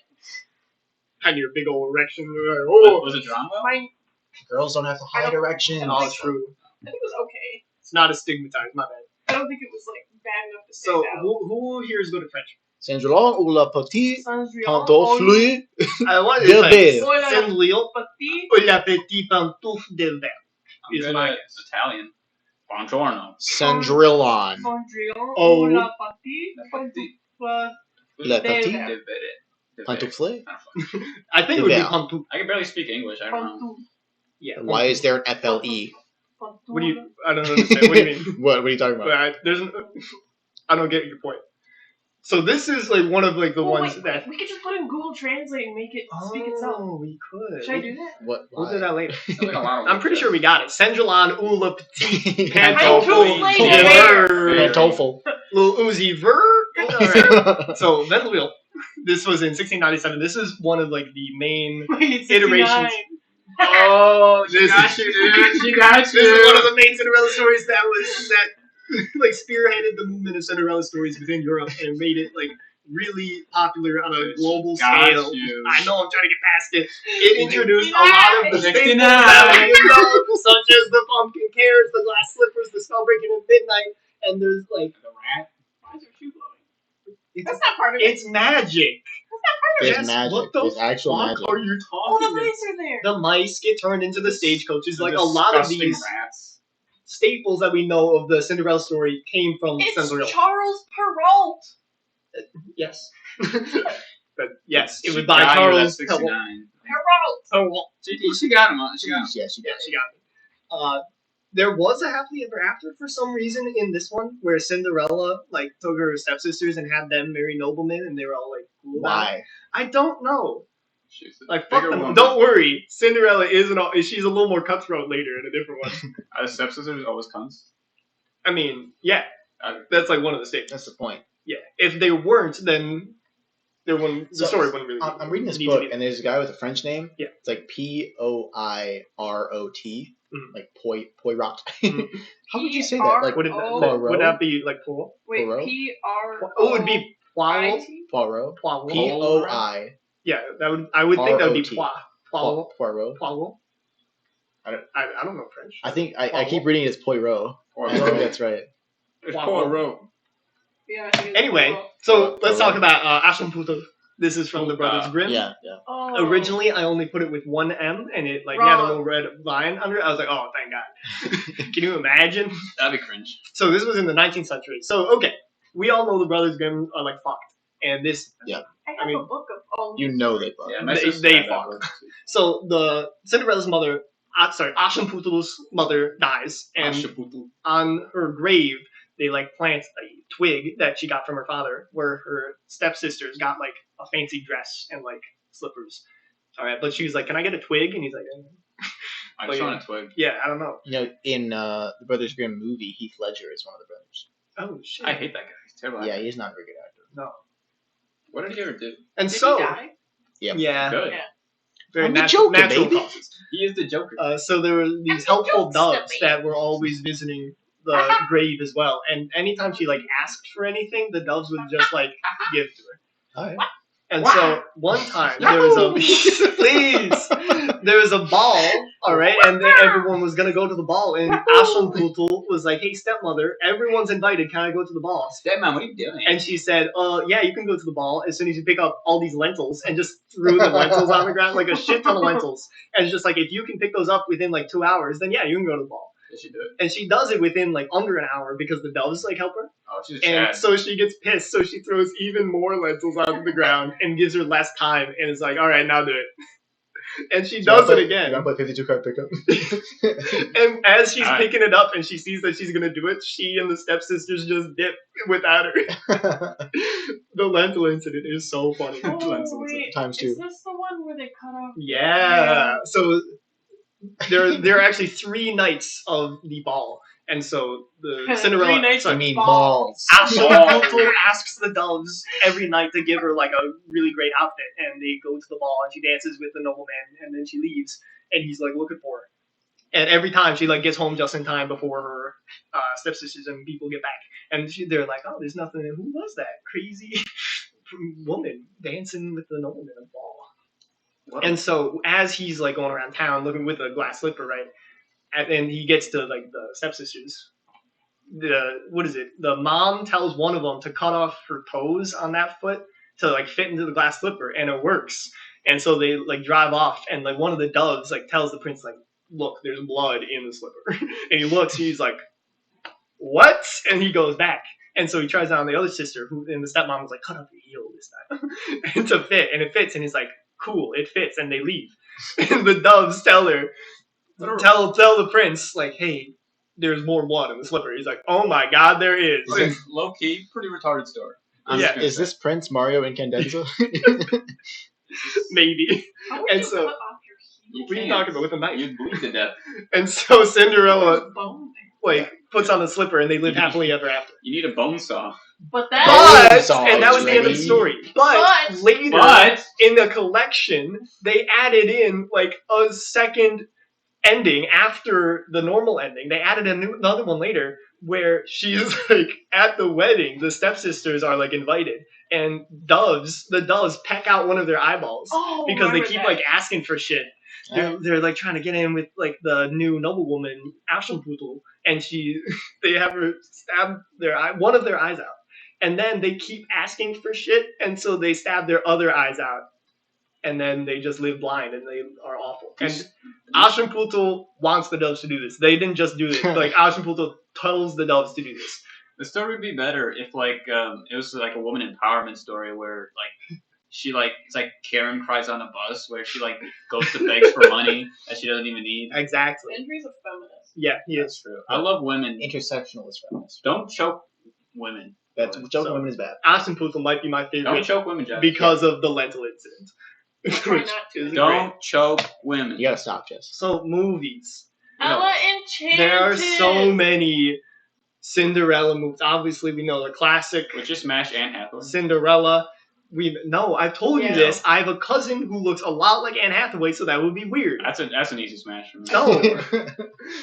And your big old erection. Oh, Was it drama? My, Girls don't have to hide erections. oh, true. I think it was okay. It's not as stigmatized, my bad. I don't think it was like bad enough to So, stand out. who here is good at French? Saint-Jean ou la petite Sandrian, pantoufle I want del to verre. Oh, yeah. Saint-Lyon Petit. ou la petite pantoufle del verre. I'm Is good my at Italian. Buongiorno. Cendrillon. Sandrian. Oh. La petite. Pantoufle. La Del petite verre. pantoufle. I think it would be Del verre. pantoufle. I can barely speak English. I don't know. Pantoufle. Yeah. Why is there an FLE? What do you? I don't understand. What do you mean? What are you talking about? I don't get your point. So this is like one of like the Well, ones wait, that. we could just put in Google Translate and make it speak itself. Oh, we could. Should I do that? What? We'll do Why? that later. Sounds like a lot of I'm pretty sure we got it. Saint-Jean ou la petite Pantoufle pantoufle del del verre. verre. Pantoufle. Lil Uzi Vert. Alright. So Venwheel. This was in 1697. This is one of like the main Wait, iterations. 69. Oh, this got is you, dude. She got this is one of the main Cinderella stories that like spearheaded the movement of Cinderella stories within Europe and made it like really popular on a global Got scale. you. I know I'm trying to get past it. It introduced a lot of the 69. staples that we know, such as the pumpkin carrots, the glass slippers, the spell breaking at midnight, and there's like The rat. Why is your shoe glowing? it's, That's not part of it. it's magic. There's Yes, magic. what the There's actual fuck magic. are you Oh, the talking about? mice are there. The mice get turned into the stagecoaches. Like a The lot of disgusting these rats. staples that we know of the Cinderella story came from It's Cinderella. Charles Perrault. Yes. But yes, it She was by got you at Charles 69. Perrault. Perrault. She got him. She got him. Yeah, she Yeah, does. she got me. There was a happily ever after for some reason in this one where Cinderella like took her stepsisters and had them marry noblemen and they were all like cool about it. Why? I don't know. She's a Like fuck bigger them. woman. Don't worry. Cinderella isn't all, she's a little more cutthroat later in a different one. Are the stepsisters always cunts? I mean, yeah. Okay. That's like one of the statements. That's the point. Yeah. If they weren't, then there wouldn't the So, story wouldn't really I'm reading this need to book, be- and there's a guy with a French name. Yeah. It's like Poirot, Mhm. like Poirot. Mhm. How would you say that? Like Would it Poirot? would that be like Poirot? Wait, Poirot? P-R-O. Oh, it would be Poirot. Poirot. Poirot. P-O-I. Yeah, that would. I would think that would be R-O-T. Poirot. Poirot. Poirot. I don't- I don't know French. I think I Poirot. keep reading it as Poirot. I think Poirot. that's right. It's Poirot. Poirot. Yeah, it is Anyway, Poirot. so let's Poirot. talk about Aschenputtel. This is from the Brothers Grimm. Yeah, yeah. Oh. Originally, I only put it with one M, and it like had a Wrong. little red line under it. I was like, oh, thank God. Can you imagine? That'd be cringe. So this was in the 19th century. So okay, we all know the Brothers Grimm are like fucked, and this. I have I mean, a book of all You know they fuck. Yeah, my They- sister they had that fuck. book. So the Cinderella's mother, Aschenputtel's mother dies, and Aschenputtel. on her grave they like plant a twig that she got from her father, where her stepsisters got like a fancy dress and like slippers. All right, but she was like, "Can I get a twig?" And he's like, I just want a twig. "Yeah, I don't know." You know, in the Brothers Grimm movie, Heath Ledger is one of the brothers. Oh shit! I hate that guy. He's terrible. Yeah, he's not a very good actor. No. What did he ever do? And Did so, he die? yeah, Good. Yeah. very I'm the natural, Joker, natural baby. causes. He is the Joker. So there were these the helpful jokes, doves silly. that were always visiting the grave as well. And anytime she like asked for anything, the doves would just like give to her. All right. And Wow. so one time there was a there was a ball, all right, and everyone was gonna go to the ball, and Aschenputtel was like, "Hey, stepmother, everyone's invited. Can I go to the ball?" Stepmom, what are you doing? And she said, yeah, you can go to the ball as soon as you pick up all these lentils," and just threw the lentils on the ground, like a shit ton of lentils. And it's just like, if you can pick those up within like 2 hours, then yeah, you can go to the ball. Did she do it? And she does it within like under an hour because the doves like help her. Oh, she's a And Chad. so she gets pissed, so she throws even more lentils onto the ground and gives her less time, and is like, all right, now do it. And she does it again. You want to play 52 card pickup? And as she's Alright. picking it up and she sees that she's gonna do it, she and the stepsisters just dip without her. The lentil incident is so funny. Oh, Lentil wait. incident. Times 2. Is this the one where they cut off? Yeah. So there are actually 3 nights of the ball, and so the 3 Cinderella. nights I of mean balls. balls. Aschenputtel asks the doves every night to give her like a really great outfit, and they go to the ball and she dances with the nobleman, and then she leaves, and he's like looking for her. And every time she like gets home just in time before her stepsisters and people get back, and they're like, "Oh, there's nothing. Who was that crazy woman dancing with the nobleman at the ball?" And so as he's like going around town looking with a glass slipper, right, and he gets to like the stepsisters, the mom tells one of them to cut off her toes on that foot to like fit into the glass slipper, and it works. And so they like drive off, and like one of the doves like tells the prince like, "Look, there's blood in the slipper." And he looks, and he's like, "What?" And he goes back. And so he tries it on the other sister, and the stepmom was like, "Cut off your heel this time," and to fit, and it fits. And he's like, "Cool, it fits," and they leave. And the doves tell her, tell the prince like, "Hey, there's more blood in the slipper." He's like, "Oh my god, there is." Okay, low key, pretty retarded story. Yeah. Is this Prince Mario Incandenza? Maybe. How would And you so- cut off your heel? What are you talking about with a knife? You'd bleed to death. And so Cinderella There's bone like puts on the slipper, and they live happily ever after. You need a bone saw. there. But that. But saw and that was the end of the ready. story. But But- later But in the collection, they added in like a second ending after the normal ending. They added another one later where she's like at the wedding. The stepsisters are like invited, and the doves peck out one of their eyeballs Oh, because they remember keep that. like asking for shit. They're like trying to get in with like the new noblewoman Aschenputtel, and they have her stab one of their eyes out, and then they keep asking for shit, and so they stab their other eyes out, and then they just live blind, and they are awful. And Aschenputtel wants the doves to do this. They didn't just do this. Like Aschenputtel tells the doves to do this. the story would be better if like it was like a woman empowerment story where like she like it's like Karen cries on a bus where she like goes to beg for money that she doesn't even need. Exactly. Endri's a feminist. Yeah, he is. That's true. I love women. Intersectionalist feminist. Don't choke women. That's joking So- women is bad. Aschenputtel might be my Don't favorite choke women, Jeff. because of the lentil incident. Try Which not to. is great. Don't choke women. You gotta stop, Jess. So movies. Ella Enchanted. There are so many Cinderella movies. Obviously, we know the classic Would you smash Anne Hathaway? Cinderella. I told you Yeah. this. I have a cousin who looks a lot like Anne Hathaway, so that would be weird. That's an easy smash for me. No.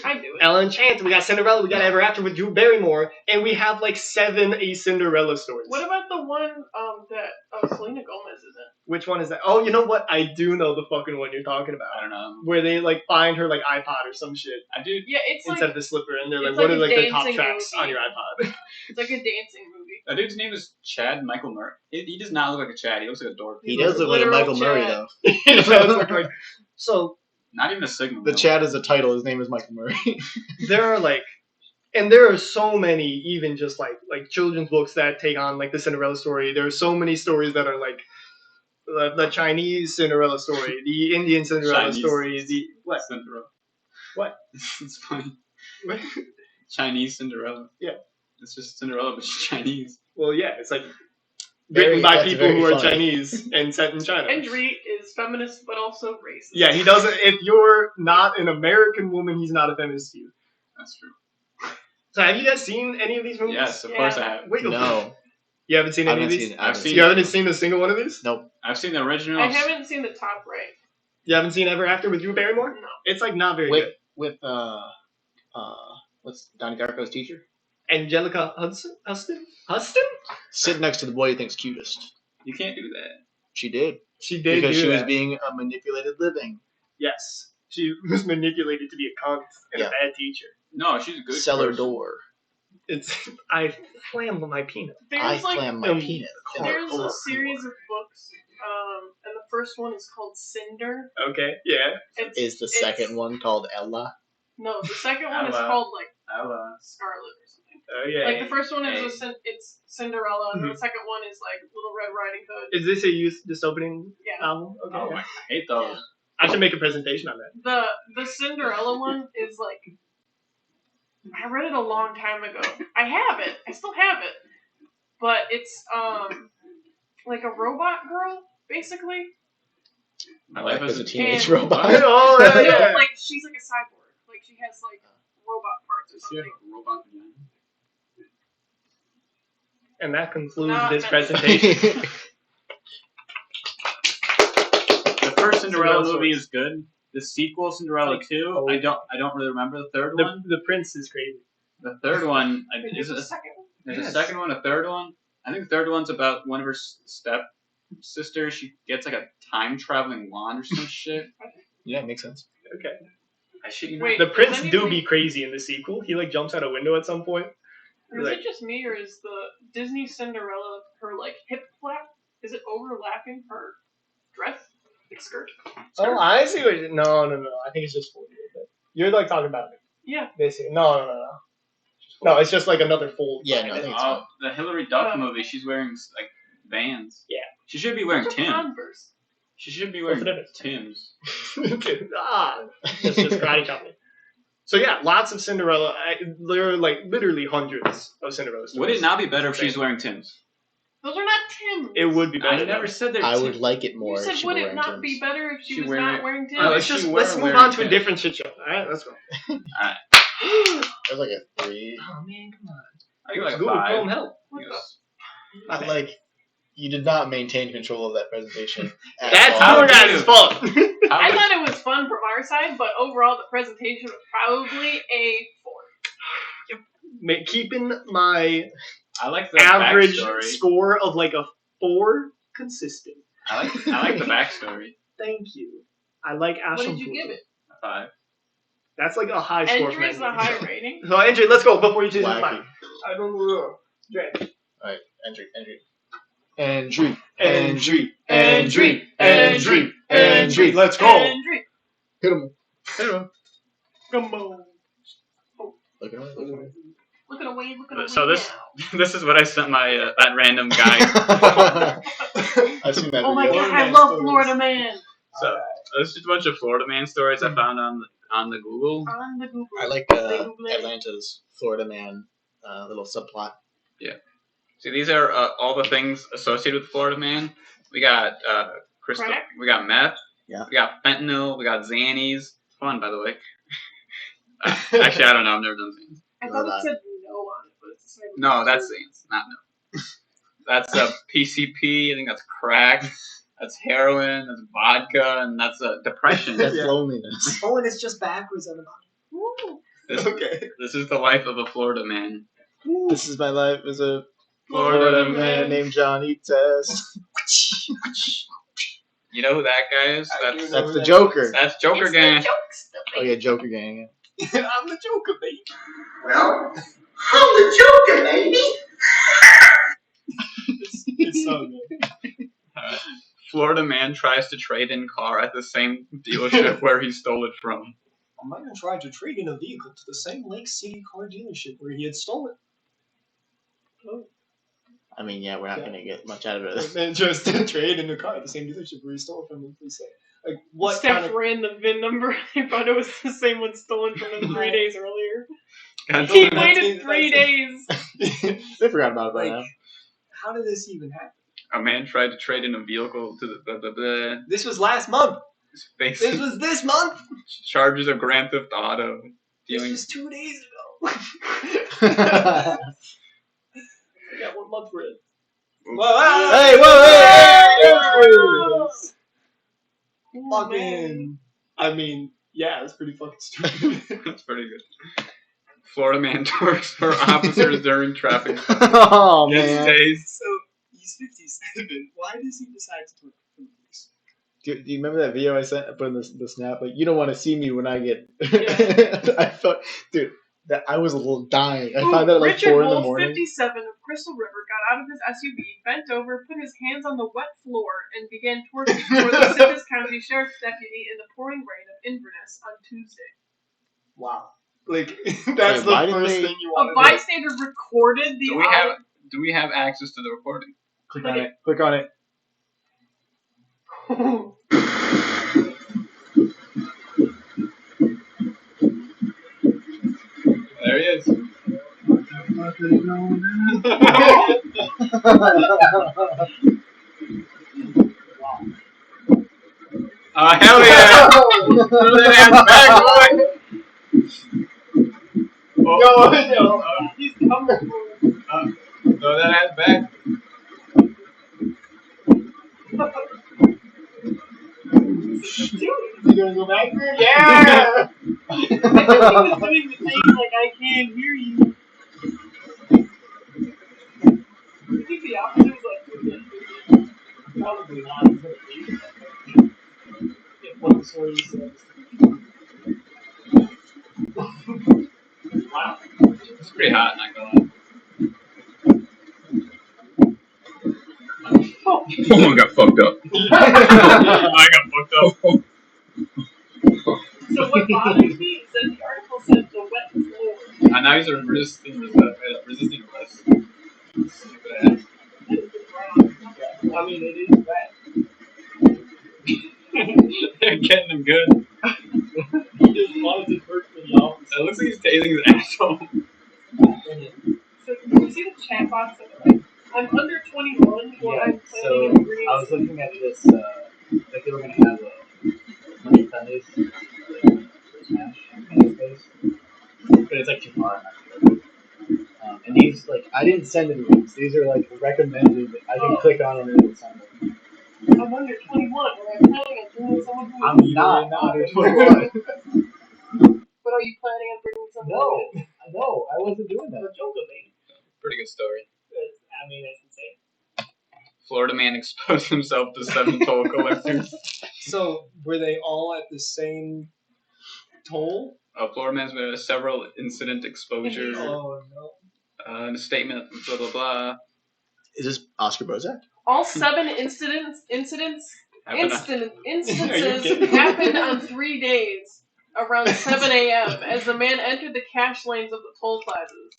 I do it. Ella Enchanted. We got Cinderella. We got Ever After with Drew Barrymore, and we have like 7 A Cinderella stories. What about the one that Selena Gomez is in? Which one is that? Oh, you know what? I do know the fucking one you're talking I about. don't know. Where they like find her like iPod or some shit I do. Yeah, it's instead like of the slipper, and they're like, it's "What like are a like the top dancing tracks movie. on your iPod?" it's like a dancing movie. That dude's name is Chad Michael Murray. He does not look like a Chad. He looks like a dork. He does look like a Literal Michael Murray, Chad. though. He does look like- So Not even a Sigma. The male. Chad is a title. His name is Michael Murray. there are like, and there are so many, even just like children's books that take on like the Cinderella story. There are so many stories that are like the Chinese Cinderella story, the Indian Cinderella Chinese. story, the what? Cinderella. What? It's funny. What? Chinese Cinderella. Yeah. It's just Cinderella, but she's Chinese. Well, yeah, it's like Very- written by that's people very who are funny. Chinese and set in China. Endri is feminist but also racist. Yeah, he doesn't. If you're not an American woman, he's not a feminist to you. That's true. So, have you guys seen any of these movies? Yes, of Yeah. course I have. Wait, No. you haven't seen I any of haven't these? seen it. I've seen- You haven't seen a single one of these? Nope. I've seen the original. I haven't seen the top right. You haven't seen Ever After with Drew Barrymore? No. It's like not very With good. with what's Donnie Darko's teacher? Angelica Huston? Sit next to the boy he thinks cutest. You can't do that. She did. She did Because do she that. was being a manipulated living. Yes. She was manipulated to be a cunt and Yeah. a bad teacher. No, she's a good Cellar person. door. I flammed my peanut. I There's like slammed my penis. in the there's a door. series of books, and the first one is called Cinder. Okay, yeah. Is the second one called Ella? No, the second one is Ella. called like Ella. Scarlet or something. Oh, yeah. Like the first one is Hey. it's Cinderella, and Mhm. the second one is like Little Red Riding Hood. Is this a youth dystopian Yeah. album? Okay. Oh, I hate those. I should make a presentation on that. The Cinderella one is like I read it a long time ago. I have it. I still have it. But it's like a robot girl, basically. My life As as a a teenage and- robot. Oh, No, yeah. like she's like a cyborg. Like she has like robot parts or Does she have something. a robot vagina? And that concludes Not this meant- presentation. The first Cinderella Cinderella movie story. is good. The sequel, Cinderella Like, 2, oh. I don't really remember the third one. The prince is crazy. The third one, There's a second one. there's a Yes. second one, a third one. I think the third one's about one of her step sisters. She gets like a time traveling wand or some shit. Yeah, makes sense. Okay. I shit you not. Wait. The prince Does do anybody- be crazy in the sequel. He like jumps out a window at some point. Or is Like- it just me, or is the Disney Cinderella her like hip flap? Is it overlapping her dress, like skirt? Oh, I see what you. No. I think it's just fold a little bit. You're like talking about it. Yeah. Basically. No. No, it's just like another fold. Yeah, behind no, I it. think it's Oh, the Hillary Duff Oh. movie. She's wearing like Vans. Yeah. She should be wearing Those are Tim. Converse. She should be What's wearing the difference? Tim's. It's just karate chopping. So yeah, lots of Cinderella. There are like literally hundreds of Cinderella stories. Would it not be better if she's wearing Tim's? Those are not Tim's. It would be better. I never said they're I Tim's. would like it more You if said she would were it wearing not Tim's. be better if she She was wearing not it- wearing Tim's? No, If let's she just were let's move wearing on to a Tim's. different shit show. All right, let's go. There's like a 3. Oh man, come on. I give it like a Google 5. Chrome help. What the- Yes. My bad. Like, you did not maintain control of that presentation. at That's all. your guys' fault. How I would- thought it was fun from our side, but overall the presentation was probably a 4. Keeping my I like the average backstory. score of like a 4 consistent. I like the backstory. Thank you. I like What Ashton. did you give it? A 5. That's like a high score for Endri's me. a high rating. So Endri, let's go before you change your Wacky. mind. I don't know. Endri. Let's go. Endri. Hit him. Gumbo. Look at him. Looking away, looking away. So this now. this is what I sent my that random guy. I've seen that Oh my video. god, I love Florida Man. So there's just a bunch of Florida man stories I found on the Google. On the Google. I like They Google it. Atlanta's Florida Man little subplot. See, these are all the things associated with Florida man. We got crystal. Crack? We got meth. Yeah. We got fentanyl. We got Xannies. Fun, by the way. Actually, I don't know. I've never done Xannies. I thought it said no on it, but it's the same. No, that's Xannies, not no. That's PCP. I think that's crack. That's heroin. That's vodka, and that's depression. That's Yeah. loneliness. Oh, and it's just backwards on the Ooh. This, Okay. this is the life of a Florida man. This is my life as a Florida man named Johnny Test. You know who that guy is? I do That's know. That's the Joker. that's Joker It's gang. the jokes. Oh yeah, Joker gang. I'm the Joker, baby. Well, I'm the Joker, baby. It's so good. Florida man tries to trade in car at the same dealership where he stole it from. A man tried to trade in a vehicle to the same Lake City car dealership where he had stolen. I mean, yeah, we're not gonna get much out of it. And just to trade in a car at the same dealership where he stole it from. Please say, like, what Steph kind of? ran the VIN number. He thought it was the same one stolen from him 3 days earlier. God, He That's- waited 3 days. They forgot about it by Like, now. how did this even happen? a man tried to trade in a vehicle to the This was last month. face This was this month. charges of Grand Theft Auto. This Dealing. was 2 days ago. I got 1 month for it. Hey, whoa, hey! Fucking. I mean, yeah, it's pretty fucking stupid. That's pretty good. Florida man twerks for officers during traffic. Oh Gets man. tased. So he's 57. Why does he decide to twerk? Do you remember that video I sent? I put in the snap. Like, you don't want to see me when I get. Yeah. I felt, dude, that I was a little dying. I Ooh, found that at like Richard 4 in the Wolf, morning. 57 of Crystal River, got out of his SUV, bent over, put his hands on the wet floor, and began twerking for the Civis County Sheriff's deputy in the pouring rain of Inverness on Tuesday. Wow. Like that's Wait, why the didn't first they- thing you A want to do. bystander recorded the audio. Do we have access to the recording? Click on it. Click on it. There he is. Hell yeah! Throw that ass back, boy! No, he's coming. Throw that ass back. You gonna go back there? Yeah! I think he was doing the thing like I can't hear you. I think the opposite was like, Probably not. He's gonna leave. Get one story he says. Wow. It's pretty hot, not gonna lie. Someone got fucked up. I got fucked up. so what bothers me is that the article said the wet floor. And now he's resisting arrest. Stupid ass. I mean, it is wet. They're getting him good. There's a lot of work for the office. It looks like he's tasing his asshole. So can you see the chat box at the right? I'm under 21 while I'm planning and bringing. I was looking at this, like they were going to have a Money Sundays Smash in this place, but it's like too far. I'm not sure. And these, like, I didn't send any links. These are like recommended. I can click on them and it'll send them. I'm under 21 where I'm planning on bringing someone who. I'm not under 21. But are you planning on bringing someone? No, I wasn't doing that. Pretty good story. I mean, that's insane. Florida man exposed himself to 7 toll collectors. So, were they all at the same toll? Florida man's been several incident exposure. Oh, no. In a statement, blah blah blah. Is this Oscar Bozak? All 7 instances Happened kidding? happened on 3 days around 7 a.m. as the man entered the cash lanes of the toll plazas.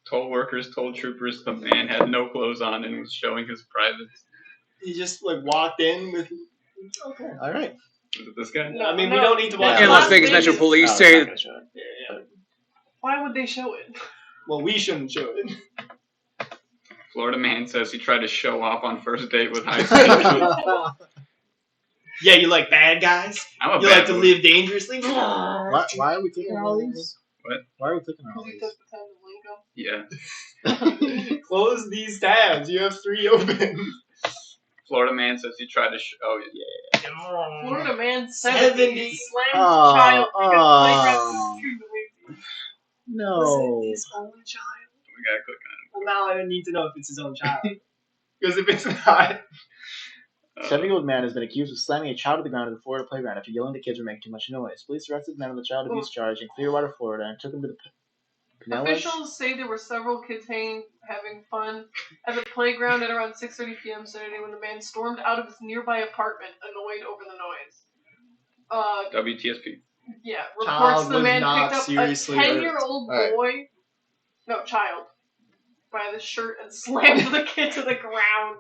Toll workers told troopers the man had no clothes on and was showing his privates. He just, like, walked in with... Okay, all right. Is it this guy? I mean, we don't need to watch Yeah, it. Las Vegas Metro Police Oh, it's not gonna show it. Yeah. Why would they show it? Well, we shouldn't show it. Florida man says he tried to show off on first date with high school. Yeah, you like bad guys? I'm a You bad like to boy. live dangerously? Why are we clicking on all these? What? Why are we clicking on all Because he these? took the time to link them. Yeah. Close these tabs. You have 3 open. Florida man says he tried to oh yeah. Florida man 70. 70 slams Oh, child because playground oh. was extremely lazy. No. Was it his own child? We gotta click on Well, now I need to know if it's his own child. Because if it's not, it. 70-year-old man has been accused of slamming a child to the ground at the Florida playground after yelling the kids were making too much noise. Police arrested the man on the child abuse charge in Clearwater, Florida, and took him to the Pinellas. Officials say there were several kids having fun at the playground at around 6:30 p.m. Saturday when the man stormed out of his nearby apartment, annoyed over the noise. WTSP. Yeah, Child reports the was man not picked up a seriously 10-year-old hurt. boy, no, child, by the shirt and slammed the kid to the ground.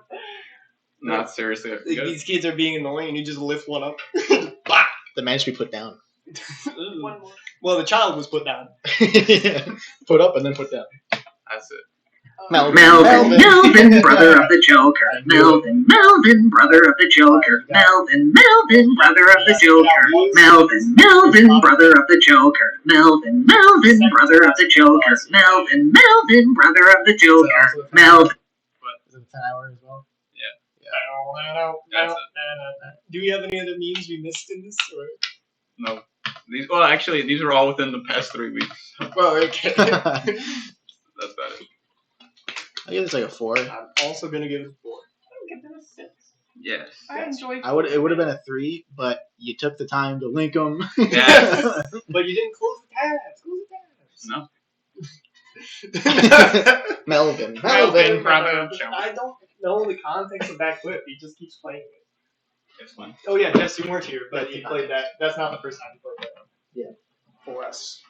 Not seriously. like, these kids are being annoying. You just lift one up. The man should be put down. One more. Well, the child was put down. Put up and then put down. That's it. Melvin. Melvin, brother of the Joker. Melvin, brother of the Joker. Melvin, brother of the Joker. Melvin, brother of the Joker. Melvin, brother of the Joker. Melvin, brother of the Joker. Melvin. Is it 10 hour as well? That's it. Do we have any other memes we missed in this? Or? No. Actually, these are all within the past 3 weeks. Well, okay. That's about it. I give this like a 4. I'm also gonna give it a 4. I'll give it a 6. Yes. I enjoy. I would. It would have been a 3, but you took the time to link them. Yes. But you didn't close the tabs. Close the tabs. No. Melvin. Melvin, brother of Joe. I don't know the context of that clip. He just keeps playing it. It's fun. Oh yeah, Jess, you weren't here, but he played that. That's not the first time he played that. Yeah. For us.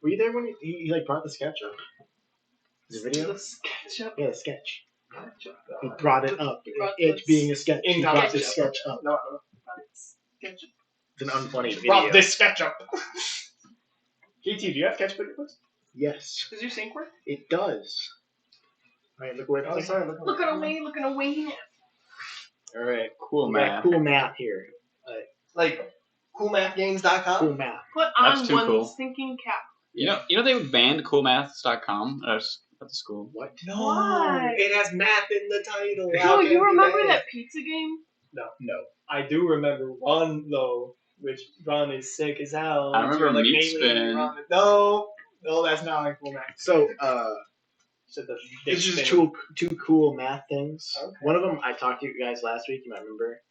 Were you there when he like brought the sketch up? The video? The sketch. Yeah, the sketch. Gotcha. He brought it up. brought It this being a sketch. He in brought the sketch sketch up. No. It's an unfunny Brought video. this sketch up. GT, do you have sketch put your post? Yes, Does your sync work? it does. Alright, look away. Oh, sorry. Looking away, looking away. Alright, Cool, we got man. cool math here. Like coolmathgames.com. Cool math. Put on That's too one cool. thinking cap. You know they banned coolmaths.com at the school. What? No, Why? it has math in the title. No, How can you it be remember bad? that pizza game? No. I do remember one though, which Ron is sick as hell. I remember You're like meat an alien, spin. Ron- No, that's not like cool math. So, So the this is spin. two cool math things. Okay. One of them I talked to you guys last week. You might remember.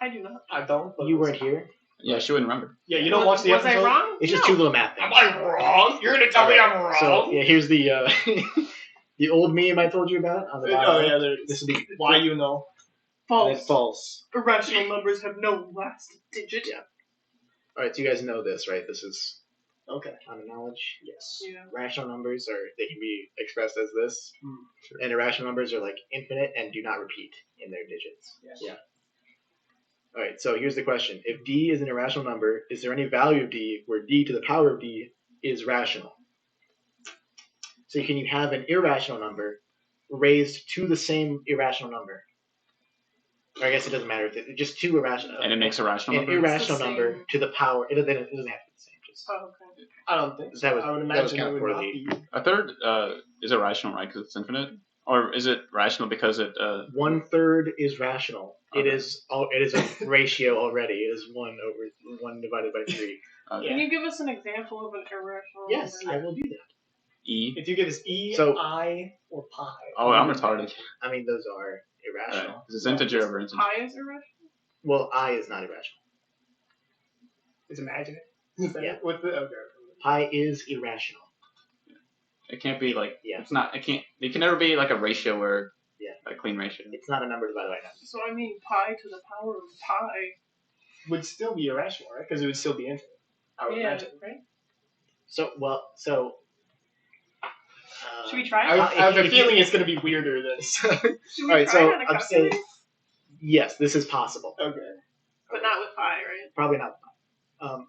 I do not. I don't. but You weren't here. Yeah, she wouldn't remember. Yeah, you don't watch the Was episode. I wrong? It's just No. two little math things. Am I wrong? You're gonna tell me I'm wrong? So yeah, here's the the old meme I told you about on the bottom. Oh yeah, there it This is. is the Why you know? and then False. false. Irrational numbers have no last digit. Yeah. All right, so you guys know this, right? This is Okay. common knowledge. Yes. Yeah. Rational numbers they can be expressed as this, and irrational numbers are like infinite and do not repeat in their digits. Yes. Yeah. All right, so here's the question: if d is an irrational number, is there any value of d where d to the power of d is rational? So can you have an irrational number raised to the same irrational number? Or I guess it doesn't matter if it's just two irrational. And it makes a rational an number. irrational It's the number same. to the power. It doesn't have to be the same. Just Oh, okay. I don't think so. That was- I would that was imagine kinda it would not poorly. be. A third is irrational, right? Because it's infinite, or is it rational because it? 1/3 is rational. It Okay. is a ratio already. It is 1 divided by 3. Can you give us an example of an irrational Yes, I number? will do that. E. If you give us E, So- I, or pi. Oh, I'm retarded. I mean, those are irrational. Because it's integer over integer. Pi is irrational? Well, I is not irrational. It's imaginary. Is that Yeah. it? With the okay. Pi is irrational. It can't be like. Yeah. It's not. It can't. It can never be like a ratio where. Yeah. A clean ratio. It's not a number divided by numbers. So I mean pi to the power of pi. Would still be irrational, right? Because it would still be infinite. I would Yeah, imagine. right? So. Should we try I it? have a if you- feeling it's going to be weirder than. Should we Alright, try so it on a I'm saying calculator? yes, this is possible. Okay. But not with pi, right? Probably not.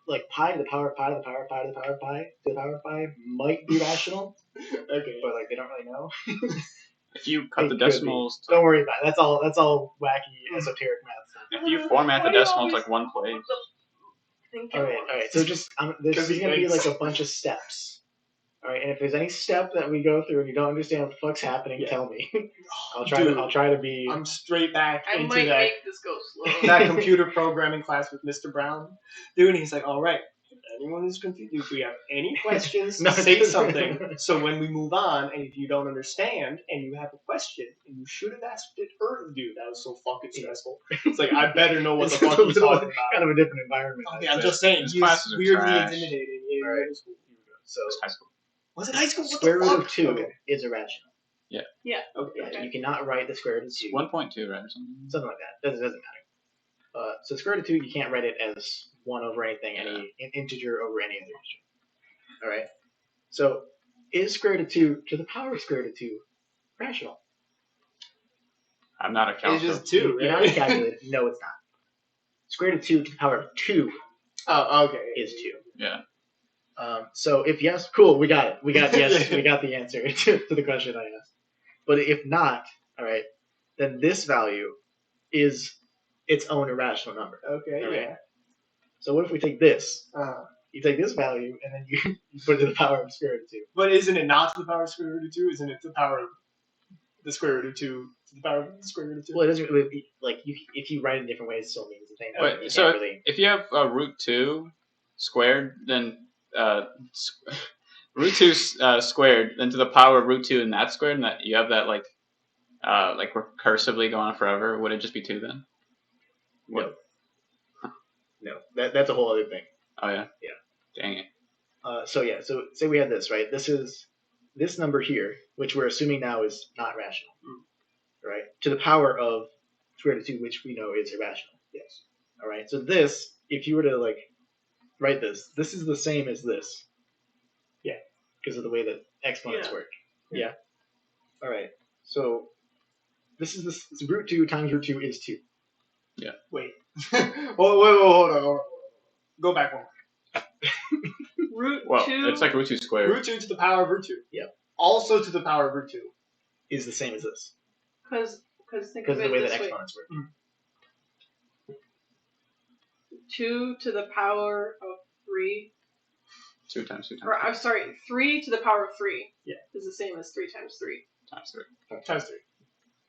Like pi to the power of pi to the power of pi to the power of pi to the power of pi might be rational, Okay. but like they don't really know. If you cut It the could be. decimals, Don't worry about it. That's all wacky esoteric math stuff. if you format the Why do you decimals always like one put place, the thinking All right. So just there's 'Cause he going to be thinks. like a bunch of steps. All right, and if there's any step that we go through and you don't understand what the fuck's happening, Yeah. tell me. I'll Dude, try to be. I'm straight back I into might that make this go slow. that computer programming class with Mr. Brown. Dude, and he's like, all right, if anyone is confused, if we have any questions, No. say something. So when we move on, and if you don't understand and you have a question, and you should have asked it earlier, dude, that was so fucking stressful. It's like, I better know what the It's fuck a he's little- talking about. kind of a different environment. Okay, I'm just saying, His he's classes are weirdly trash. intimidating in All right. middle school. So it's high school. Was it high school? What square the root fuck? of 2 Okay. is irrational. Yeah. Yeah, Okay. you cannot write the square root of 2. 1.2, right, or something. Something like that. Doesn't matter. So square root of 2, you can't write it as 1 over anything, any integer over any other integer. All right. So is square root of 2 to the power of square root of 2 rational? I'm not a It's calculator. just 2, You're not right? a calculator. No, it's not. Square root of 2 to the power of 2 Oh, okay. is 2. Yeah. So if yes, cool, we got it. We got yes, we got the answer to the question I asked. But if not, all right, then this value is its own irrational number. Okay, All right. yeah. So what if we take this? Uh, You take this value and then you put it to the power of square root of 2. but isn't it not to the power of square root of 2? Isn't it to the power of the square root of 2 to the power of the square root of 2? Well, it doesn't really like if you write it in different ways, it still means the same thing. Wait, You so can't really. if you have root 2 squared, then root 2 squared, then to the power of root 2 and that squared, and that you have that like like recursively go on forever, would it just be 2 then? No. No, that's a whole other thing. Oh yeah. Yeah. Dang it. So say we had this, right? This is this number here, which we're assuming now is not rational, right? To the power of square root of 2, which we know is irrational. Yes. All right. So this, if you were to like write this is the same as this. Yeah. Because of the way that exponents work. Yeah. All right. So this is this root 2 times root 2 is 2. Wait. Hold on. Go back one more. Root Well, 2. it's like root 2 squared. Root 2 to the power of root 2. Yep. Also to the power of root 2. Is the same as this. Because think Because of of the it way that this way. exponents work. 2 to the power of 3. 2 times 2 times Or I'm sorry, 3 to the power of 3. Yeah. Is the same as 3 times 3. times 3. Times 3.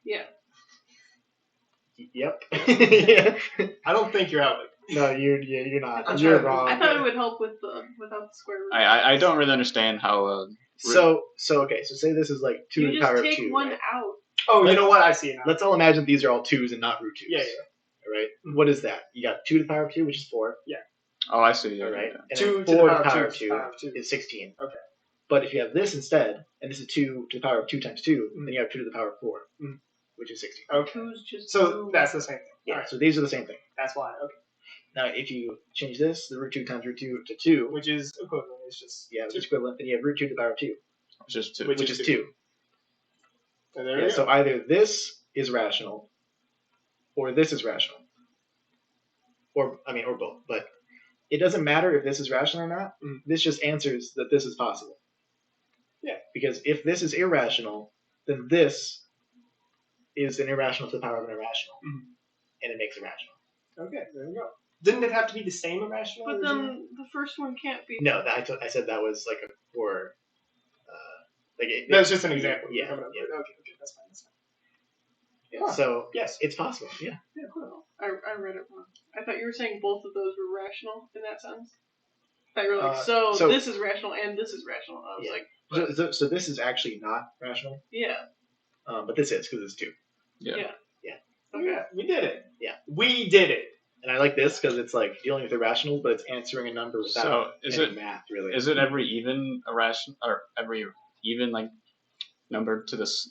Yeah. Yep. Yeah. I don't think you're out. No, you're not. I'm You're trying to- wrong. I thought it would help with without the square root. I don't really understand how. So okay. So say this is like 2 you to the just power of take 2. one Right? out. Oh, you know what? I see it now. Let's all imagine these are all 2s and not root 2s. Yeah. All right. What is that? You got 2 to the power of 2, which is 4. Oh, I see. All right. Yeah. And 2 then to the 4 power to the of power 2 of to the 2 power of 2. is 16. Okay. But if you have this instead, and this is 2 to the power of 2 times 2, then you have 2 to the power of 4, which is 16. Okay. 2's just So 2. that's the same thing. Yeah. Alright. So these are the same thing. That's why. Okay. Now, if you change this, the root 2 times root 2 to 2, Which is equivalent. It's just which is equivalent, then you have root 2 to the power of 2, It's just 2. which is 2. So there Yeah, we go. so either this is rational, or this is rational, or both. But it doesn't matter if this is rational or not. This just answers that this is possible. Yeah. Because if this is irrational, then this is an irrational to the power of an irrational, and it makes it rational. Okay, there we go. Didn't it have to be the same irrational? But originally? then the first one can't be. No, I said that was like a for, That's just an example. Yeah. Okay, that's fine. Yeah. So Yes. it's possible. Yeah. Yeah, cool. I read it wrong. I thought you were saying both of those were rational in that sense. I thought you were like, so- this is rational and this is rational. I was Yeah. like, So this is actually not rational, yeah. but this is because it's 2. Yeah. Oh, yeah, we did it. Yeah. We did it. And I like this because it's like dealing with irrationals, but it's answering a number without So is any it math really. is it every even irrational or every even like number to this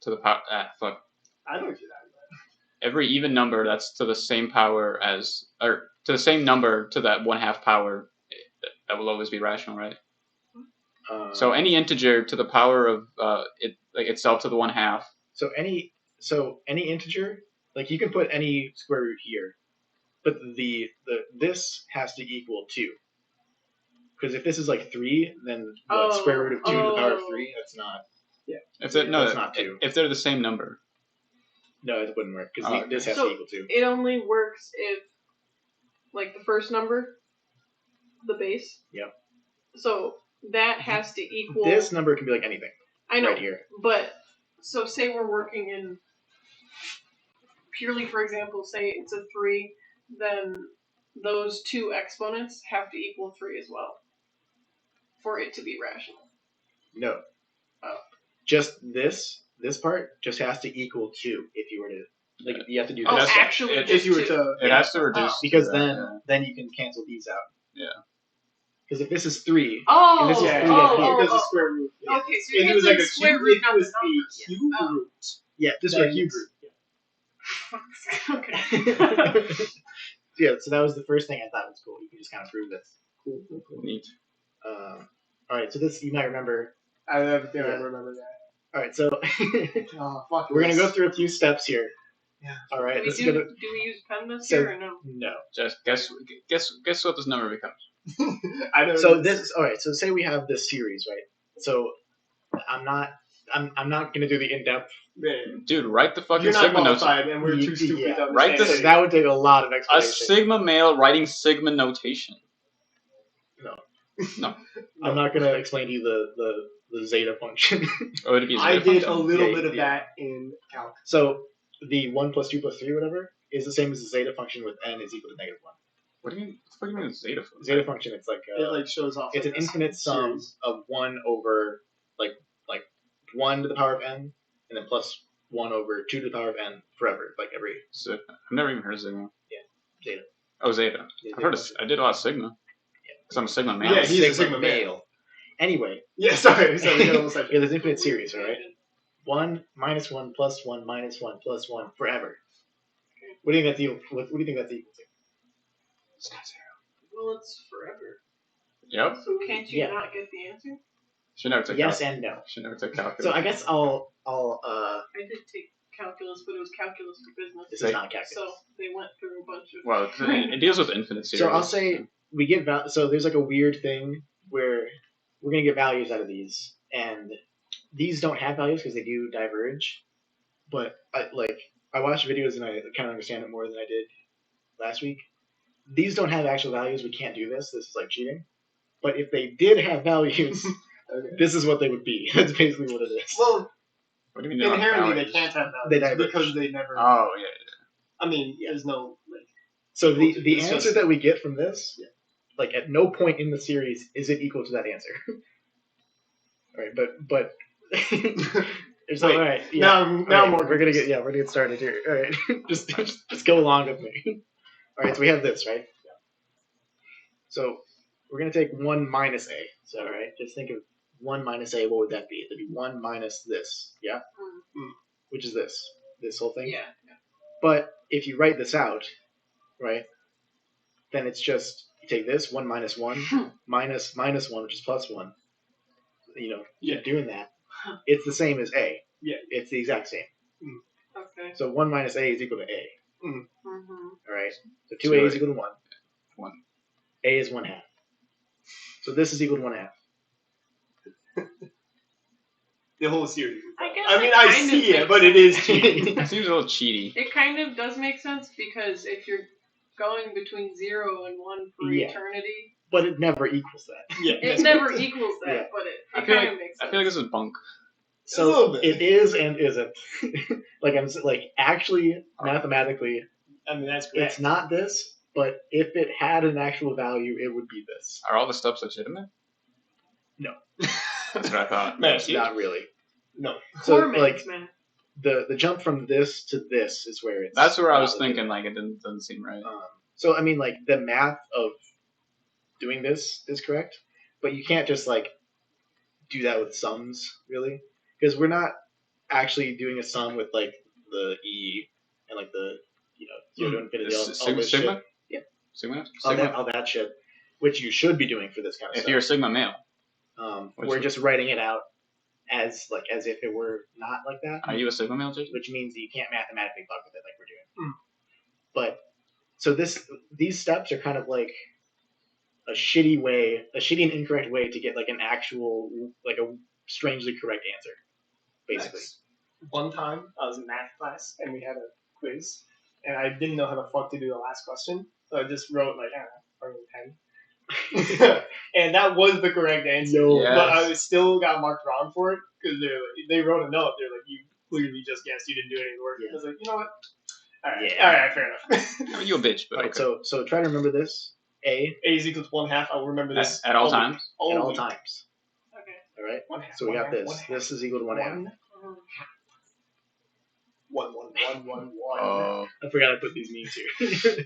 to the power? Fuck. I know what you're talking about. Every even number that's to the same power as or to the same number to that 1/2 power that will always be rational, right? So any integer to the power of it like itself to the 1/2. So any integer, like you can put any square root here, but this has to equal 2. Because if this is like 3, then square root of 2 to the power of 3, that's not. If they're, no, That's not 2. If they're the same number. No, it wouldn't work because Oh, okay. this has So- to equal 2. It only works if, like, the first number, the base. Yep. So that has to equal. This number can be like anything. I know, Right here. but so say we're working in purely, for example, say it's a 3, then those 2 exponents have to equal 3 as well for it to be rational. No. Oh. Just this part just has to equal 2 if you were to you have to do Oh, this. that's- actually, it- just If you were 2. to, It has to reduce Because to then that, then you can cancel these out. Yeah. Because if this is 3, Oh, And this is yeah, three oh, up here. oh, there's a oh. square root. Yeah. Okay, so If you're it was like getting a square cube, root if it was numbers. a cube Oh. root. yeah, this is then a cube it's- Okay. root. Yeah, so that was the first thing I thought was cool. You can just kind of prove this. Cool. Neat. All right, so this you might remember. I have to Yeah. remember that. All right, so Oh, fuck. we're gonna go through a few steps here. Yeah. All right. Do we, This is do, gonna do we use penmanship So- here or no? no. Just guess what this number becomes. I know. So this all right. So say we have this series, right? So I'm not gonna do the in depth. Man, Dude, write the fucking you're not sigma notation. qualified, and we're too Yeah. stupid to Write understand. this- it. That would take a lot of A explanation. sigma male writing sigma notation. I'm not gonna explain to you the zeta function. Or would it be I zeta did a function? little Yeah, bit of yeah. that in calc. So the 1 plus 2 plus 3, whatever, is the same as the zeta function with n is equal to -1. What do you mean with zeta function? Zeta function, it's like It like shows off. it's like an a infinite sum series. of 1 over like 1 to the power of n, and then plus 1 over 2 to the power of n forever, like every So, I've never even heard of Sigma. Zeta. Oh, Zeta. Yeah, I've heard Zeta. I did a lot of Sigma. Because I'm a Sigma male. Yeah, he's a Sigma male. Anyway, Yeah, sorry. We got almost like yeah, there's infinite series, all right? 1 minus 1 plus 1 minus 1 plus 1 forever. What do you think that's equal? What do you think that's equal to? It's not zero. Well, it's forever. Yep. So can't you Yeah. not get the answer? Should never take Yes and no. Should never take calculus. So I guess I'll I did take calculus, but it was calculus for business. this is not calculus. So they went through a bunch of. Well, it deals with infinite series. So I'll say we get so there's like a weird thing where we're gonna get values out of these, and these don't have values because they do diverge. But I watched videos and I kind of understand it more than I did last week. These don't have actual values. We can't do this. This is like cheating. But if they did have values, this is what they would be. That's basically what it is. Well, What do you mean? They're not inherently they values? can't have They values diverge. because they never. Oh yeah. I mean, there's no like. So the It's answer just- that we get from this, like at no point in the series is it equal to that answer. All right, but it's Wait, all right. Yeah. Now All right, more. we're gonna get started here. All right, just go along with me. All right, so we have this, right? So we're gonna take 1 minus a. So all right, just think of 1 minus a. What would that be? It'd be 1 minus this. Yeah. Which is this whole thing. Yeah. But if you write this out, right, then it's just you take this 1 minus 1 minus 1, which is plus 1. You know, Yeah. doing that, it's the same as a. Yeah. It's the exact same. Okay. So 1 minus a is equal to a. Mm-hmm. All right. So 2a is equal to 1. 1. A is 1/2. So this is equal to 1/2. The whole series. I guess. I mean, it I kind see of it, but it is cheating. It seems a little cheaty. It kind of does make sense because if you're going between 0 and 1 for Yeah. eternity, But it never equals that. Yeah. it never equals that. Yeah. But I it feel kind like of makes sense. I feel like this is bunk. A little So bit. it is and isn't. like actually mathematically, I mean, that's great. it's not this. But if it had an actual value, it would be this. Are all the steps legitimate? No. That's what I thought. Man, Not really. No. So Poor like man's man. the jump from this to this is where it's. That's where I was not thinking. legitimate. Like it doesn't seem right. So I mean, like the math of doing this is correct, but you can't just like do that with sums, really, because we're not actually doing a sum with like the e and like the 0 to infinity, all Sigma. this Sigma? shit, Yeah. Sigma. all that shit, which you should be doing for this kind of If stuff. you're a Sigma male, We're just writing it out as if it were not like that. are you a Sigma male, Jason? Which means that you can't mathematically fuck with it like we're doing. But so these steps are kind of like a shitty and incorrect way to get like an actual like a strangely correct answer, basically. Nice. One time I was in math class and we had a quiz, and I didn't know how the fuck to do the last question, so I just wrote like pen. And that was the correct answer, Yes. but I still got marked wrong for it because they wrote a note. They're like, "You clearly just guessed. You didn't do any work." Yeah. I was like, "You know what? All right, Yeah. all right, fair enough." I mean, you a bitch, but All right, okay. so try to remember this. A A is equal to 1/2. I'll remember this At all all times? week. at all week. times. Okay. All right. 1/2. So we got 1/2, this. 1/2. This is equal to 1/2. 1. 1, 1, 1, 1, 1. I forgot I put these means here.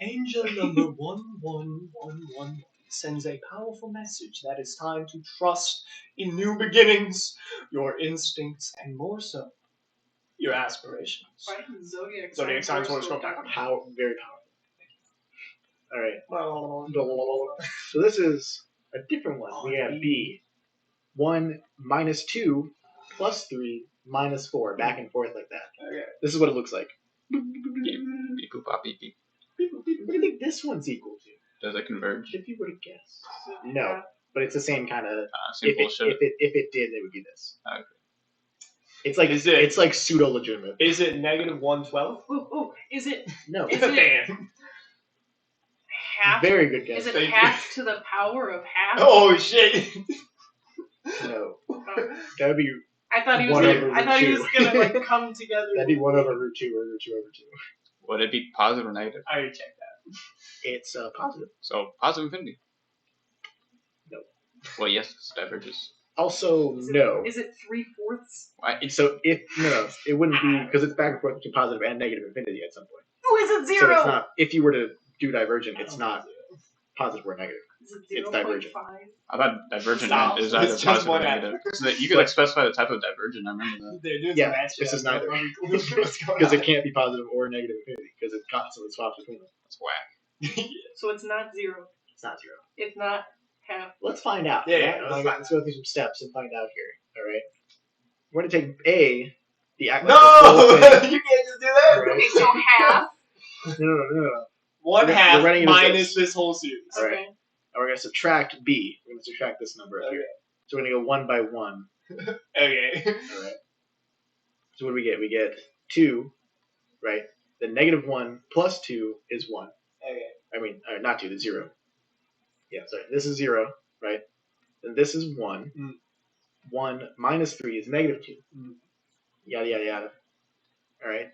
Angel number 11111 sends a powerful message that it's time to trust in new beginnings, your instincts, and more so, your aspirations. Right? Zodiac Zodiac signs, horoscope. Very powerful. All right. Well, So this is a different one. We have B. 1 minus 2 plus 3 minus 4. Back and forth like that. okay. This is what it looks like. Beep, boop, bop, beep, beep. What do you think this one's equal to? Does it converge? If you were to guess. No. But it's the same kind of. Same If bullshit. it did, it would be this. Okay. It's like Is it- it's like pseudo legitimate. Is it negative 112? Ooh, is it No. Is it- Damn. half? Very good guess. Is it Thank you. half to the power of half? Oh shit! No. Oh. That would be I thought he was. One Gonna, over I thought he two. was gonna like come together. that'd be 1 over root 2 or root 2 over 2. Would it be positive or negative? I already checked that. It's positive. So positive infinity. No. Well, yes, it diverges. Also, no. Is it 3/4? So if no, it wouldn't be because it's back and forth between positive and negative infinity at some point. Oh, is it So 0? it's not. If you were to do divergent, it's not positive or negative. Is it It's 0.5? divergent. I thought divergent Stop. is It's either just positive or one negative. after. So that you could like specify the type of divergent. I remember that. They're doing Yeah, some math this shit. is I neither. don't know what's going Because on. it can't be positive or negative infinity because it constantly swaps between them. That's whack. So it's not 0. It's not 0. It's not half. Let's find out. Yeah, Let's go through some steps and find out here. All right. We're gonna take A, the act. No! Like the whole You thing. can't just do that! Right. Okay, so half. No. One We're half running into minus this. this whole series. All right. Okay. And we're gonna subtract B. We're gonna subtract this number up Okay. here. So we're gonna go 1 by 1. Okay. All right. So what do we get? We get 2, right? The negative 1 plus 2 is 1. Okay. I mean, not 2, the 0. Yeah, sorry. This is 0, right? And this is 1. Mm. 1 minus 3 is negative 2. Mm. Yada, yada, yada. All right.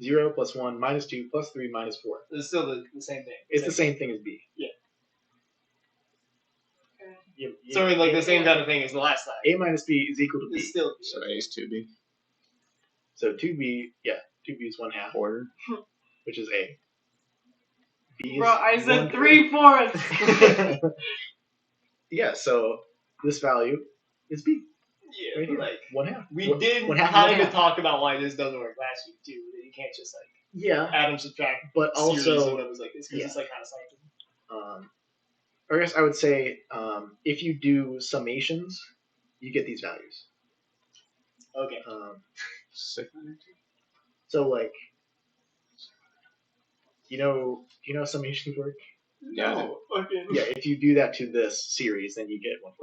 0 plus 1 minus 2 plus 3 minus 4. It's still the same thing. It's the same thing as B. Yeah. You- So like the same kind of thing as the last time. A minus B is equal to B. It's still So A is 2B. So 2B, yeah, 2B is 1/2, Quarter. which is A. B is Bro, I said 1/3. 3/4. Yeah, so this value is B. yeah, Right here. like 1/2. we One- did 1/2 kind of 1/2. talk about why this doesn't work last week too. That you can't just like Yeah, add and subtract but series or also, whatever's like this because it's like kind of scientific. I guess I would say if you do summations, you get these values. Okay. Sigma. So like, you know how summations work? Yeah. No, fucking. Yeah, if you do that to this series, then you get 1/4.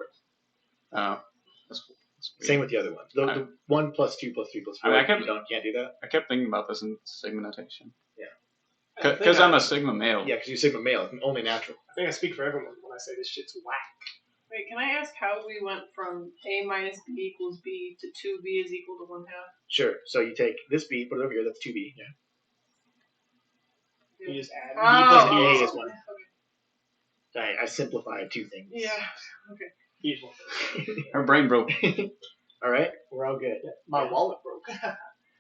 Oh. That's cool. That's weird. Same with the other ones. The 1 plus 2 plus 3 plus 4. I mean, you can't do that. I kept thinking about this in Sigma notation. I think Because I- I'm a Sigma male. Yeah, because you're Sigma male. It's only natural. I think I speak for everyone when I say this shit's whack. Wait, can I ask how we went from A minus B equals B to 2B is equal to 1/2? Sure. So you take this B, put it over here. That's 2B. Yeah. You just add Oh. B plus A B is 1. I simplified two things. Yeah. B is 1/3. Her brain broke. All right. We're all good. My Yeah. wallet broke.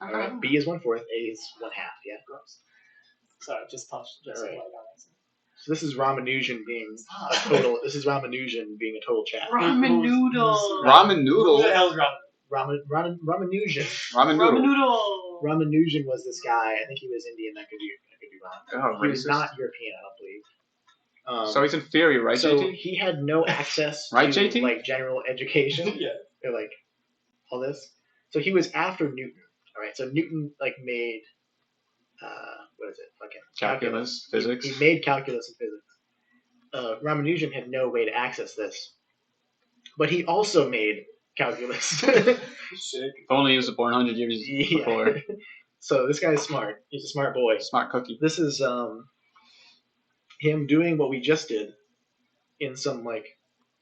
All right. B is 1/4. A is 1/2. Yeah. Gross. Sorry, just touched. Just Alright. like on accident. So this is Ramanujan being a Stop. total. This is Ramanujan being a total chat. Ramen noodle. Ramen Who noodle. the hell's wrong? Ramanujan. Ramen noodle. Ramen noodle. Ramanujan was this guy. I think he was Indian. I could be wrong. Oh, He was racist. not European, I don't believe. So he's inferior, right, so JT? he had no access Right, to JT? like general education Yeah. or like all this. So he was after Newton. All right. So Newton like made what is it? Fucking Calculus, physics. He made calculus and physics. Ramanujan had no way to access this, but he also made calculus. Sick. If only he was born 100 years before. So this guy's smart. He's a smart boy. Smart cookie. This is him doing what we just did in some like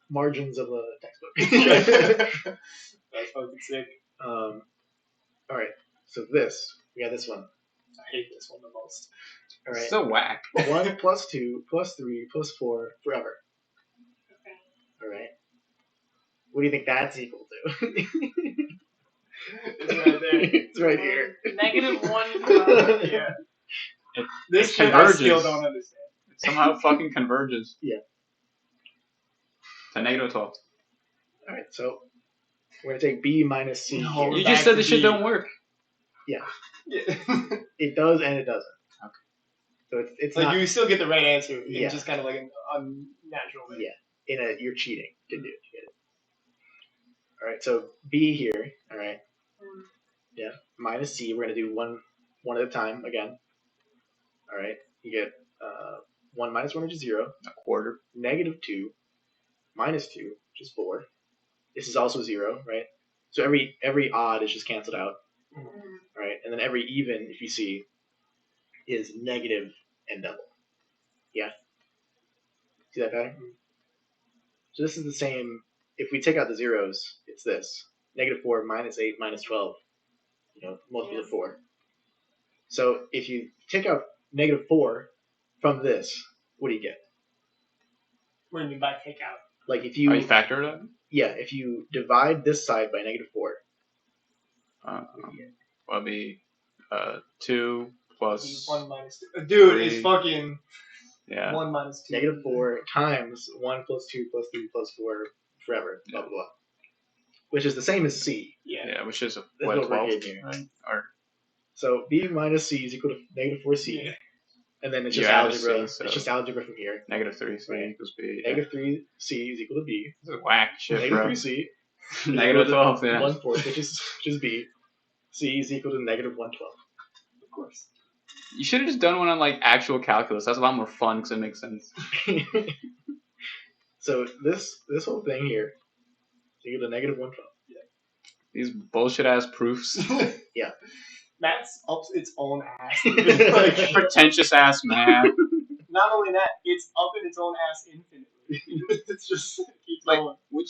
margins of a textbook. That's fucking sick. All right. So we got this one. I hate this one the most. All right. So whack. 1 plus 2 plus 3 plus 4 forever. Okay. All right. What do you think that's equal to? It's right there. It's right here. -1. Yeah. It, This it shit I converges. still don't understand. It somehow fucking converges. Yeah. To -12. All right. So we're gonna take B minus C. No, here. we're You back just said to this shit B. don't work. Yeah. It does and it doesn't. Okay. So it's Like not you still get the right answer in Yeah. just kind of like an unnatural way. Yeah. You're cheating to do it. You get it. All right. So B here. All right. Yeah. Minus C. We're gonna do one at a time again. All right. You get 1 minus 1, which is 0. A quarter. -2 minus 2, which is 4. This is also 0, right? So every odd is just canceled out, right? And then every even, if you see, is negative and double. Yeah? See that pattern? So this is the same. If we take out the zeros, it's this. -4 minus 8 minus 12. Multiple of 4. So if you take out -4 from this, what do you get? What do you mean by take out? Like if you Are you factor it out? Yeah, if you divide this side by -4. That'll be 2 plus 1 minus 2. Dude, 3. it's fucking Yeah. 1 minus 2. -4 times 1 plus 2 plus 3 plus 4 forever. Blah blah blah. Which is the same as C. Yeah, which is That's what, what we're 12? getting here. Right? Or So B minus C is equal to -4C. Yeah. And then it's You just add a algebra. C, so- It's just algebra from here. -3C Right. equals B. -3C is equal to B. This is whack shit, bro. -3C. -12, yeah. 1/4, which is B. C is equal to -112. Of course. You should have just done one on like actual calculus. That's a lot more fun because it makes sense. So this whole thing here is equal to -112. These bullshit ass proofs. Math's up its own ass. Like, Pretentious ass math. Not only that, it's up in its own ass infinitely. It's just keeps Like, going. would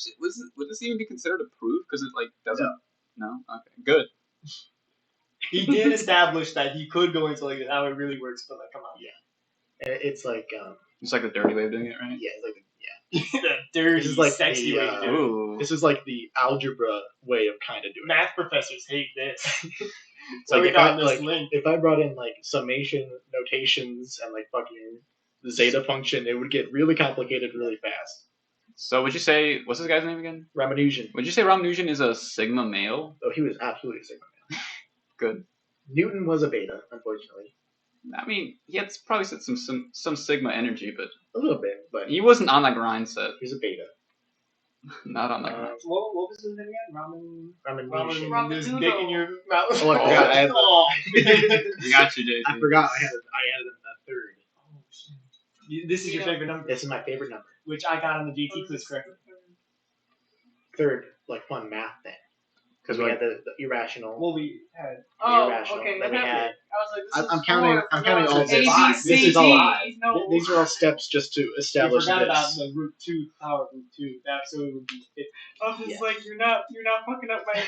this even be considered a proof? Because it like doesn't. No. Okay. Good. He did establish that he could go into like how it really works, but like, come on. It's like It's like the dirty way of doing it, right? yeah, it's like The dirty, This is like sexy the, way to do it. Ooh. this is like the algebra way of kind of doing it. Math professors hate this. So So we if got I, this like, link. if I brought in like summation notations and like fucking the zeta function, it would get really complicated really fast. So would you say what's this guy's name again? Ramanujan. Would you say Ramanujan is a sigma male? Oh, he was absolutely a sigma. Good. Newton was a beta, unfortunately. I mean, he had probably said some sigma energy, but A little bit, but he wasn't on that grind set. he was a beta. Not on that grind. What was his name again? Ramanujan. Ramen. There's dick in your mouth. Oh, I forgot. I had- Oh. You got you, JT. I forgot I added a third. Oh, shit. This is your favorite number, This is my favorite number. which I got on the JT quiz correctly. Third, like fun math thing. Because we had the irrational. Well, we had Oh, irrational. okay. Then we had. I was like, this I'm is counting. four. I'm counting No, all it's this. five. This is all. ABCD. No. These are all steps just to we establish forgot about this. the root 2 power root 2. That episode would be 50. I was just Yeah. like, you're not fucking up my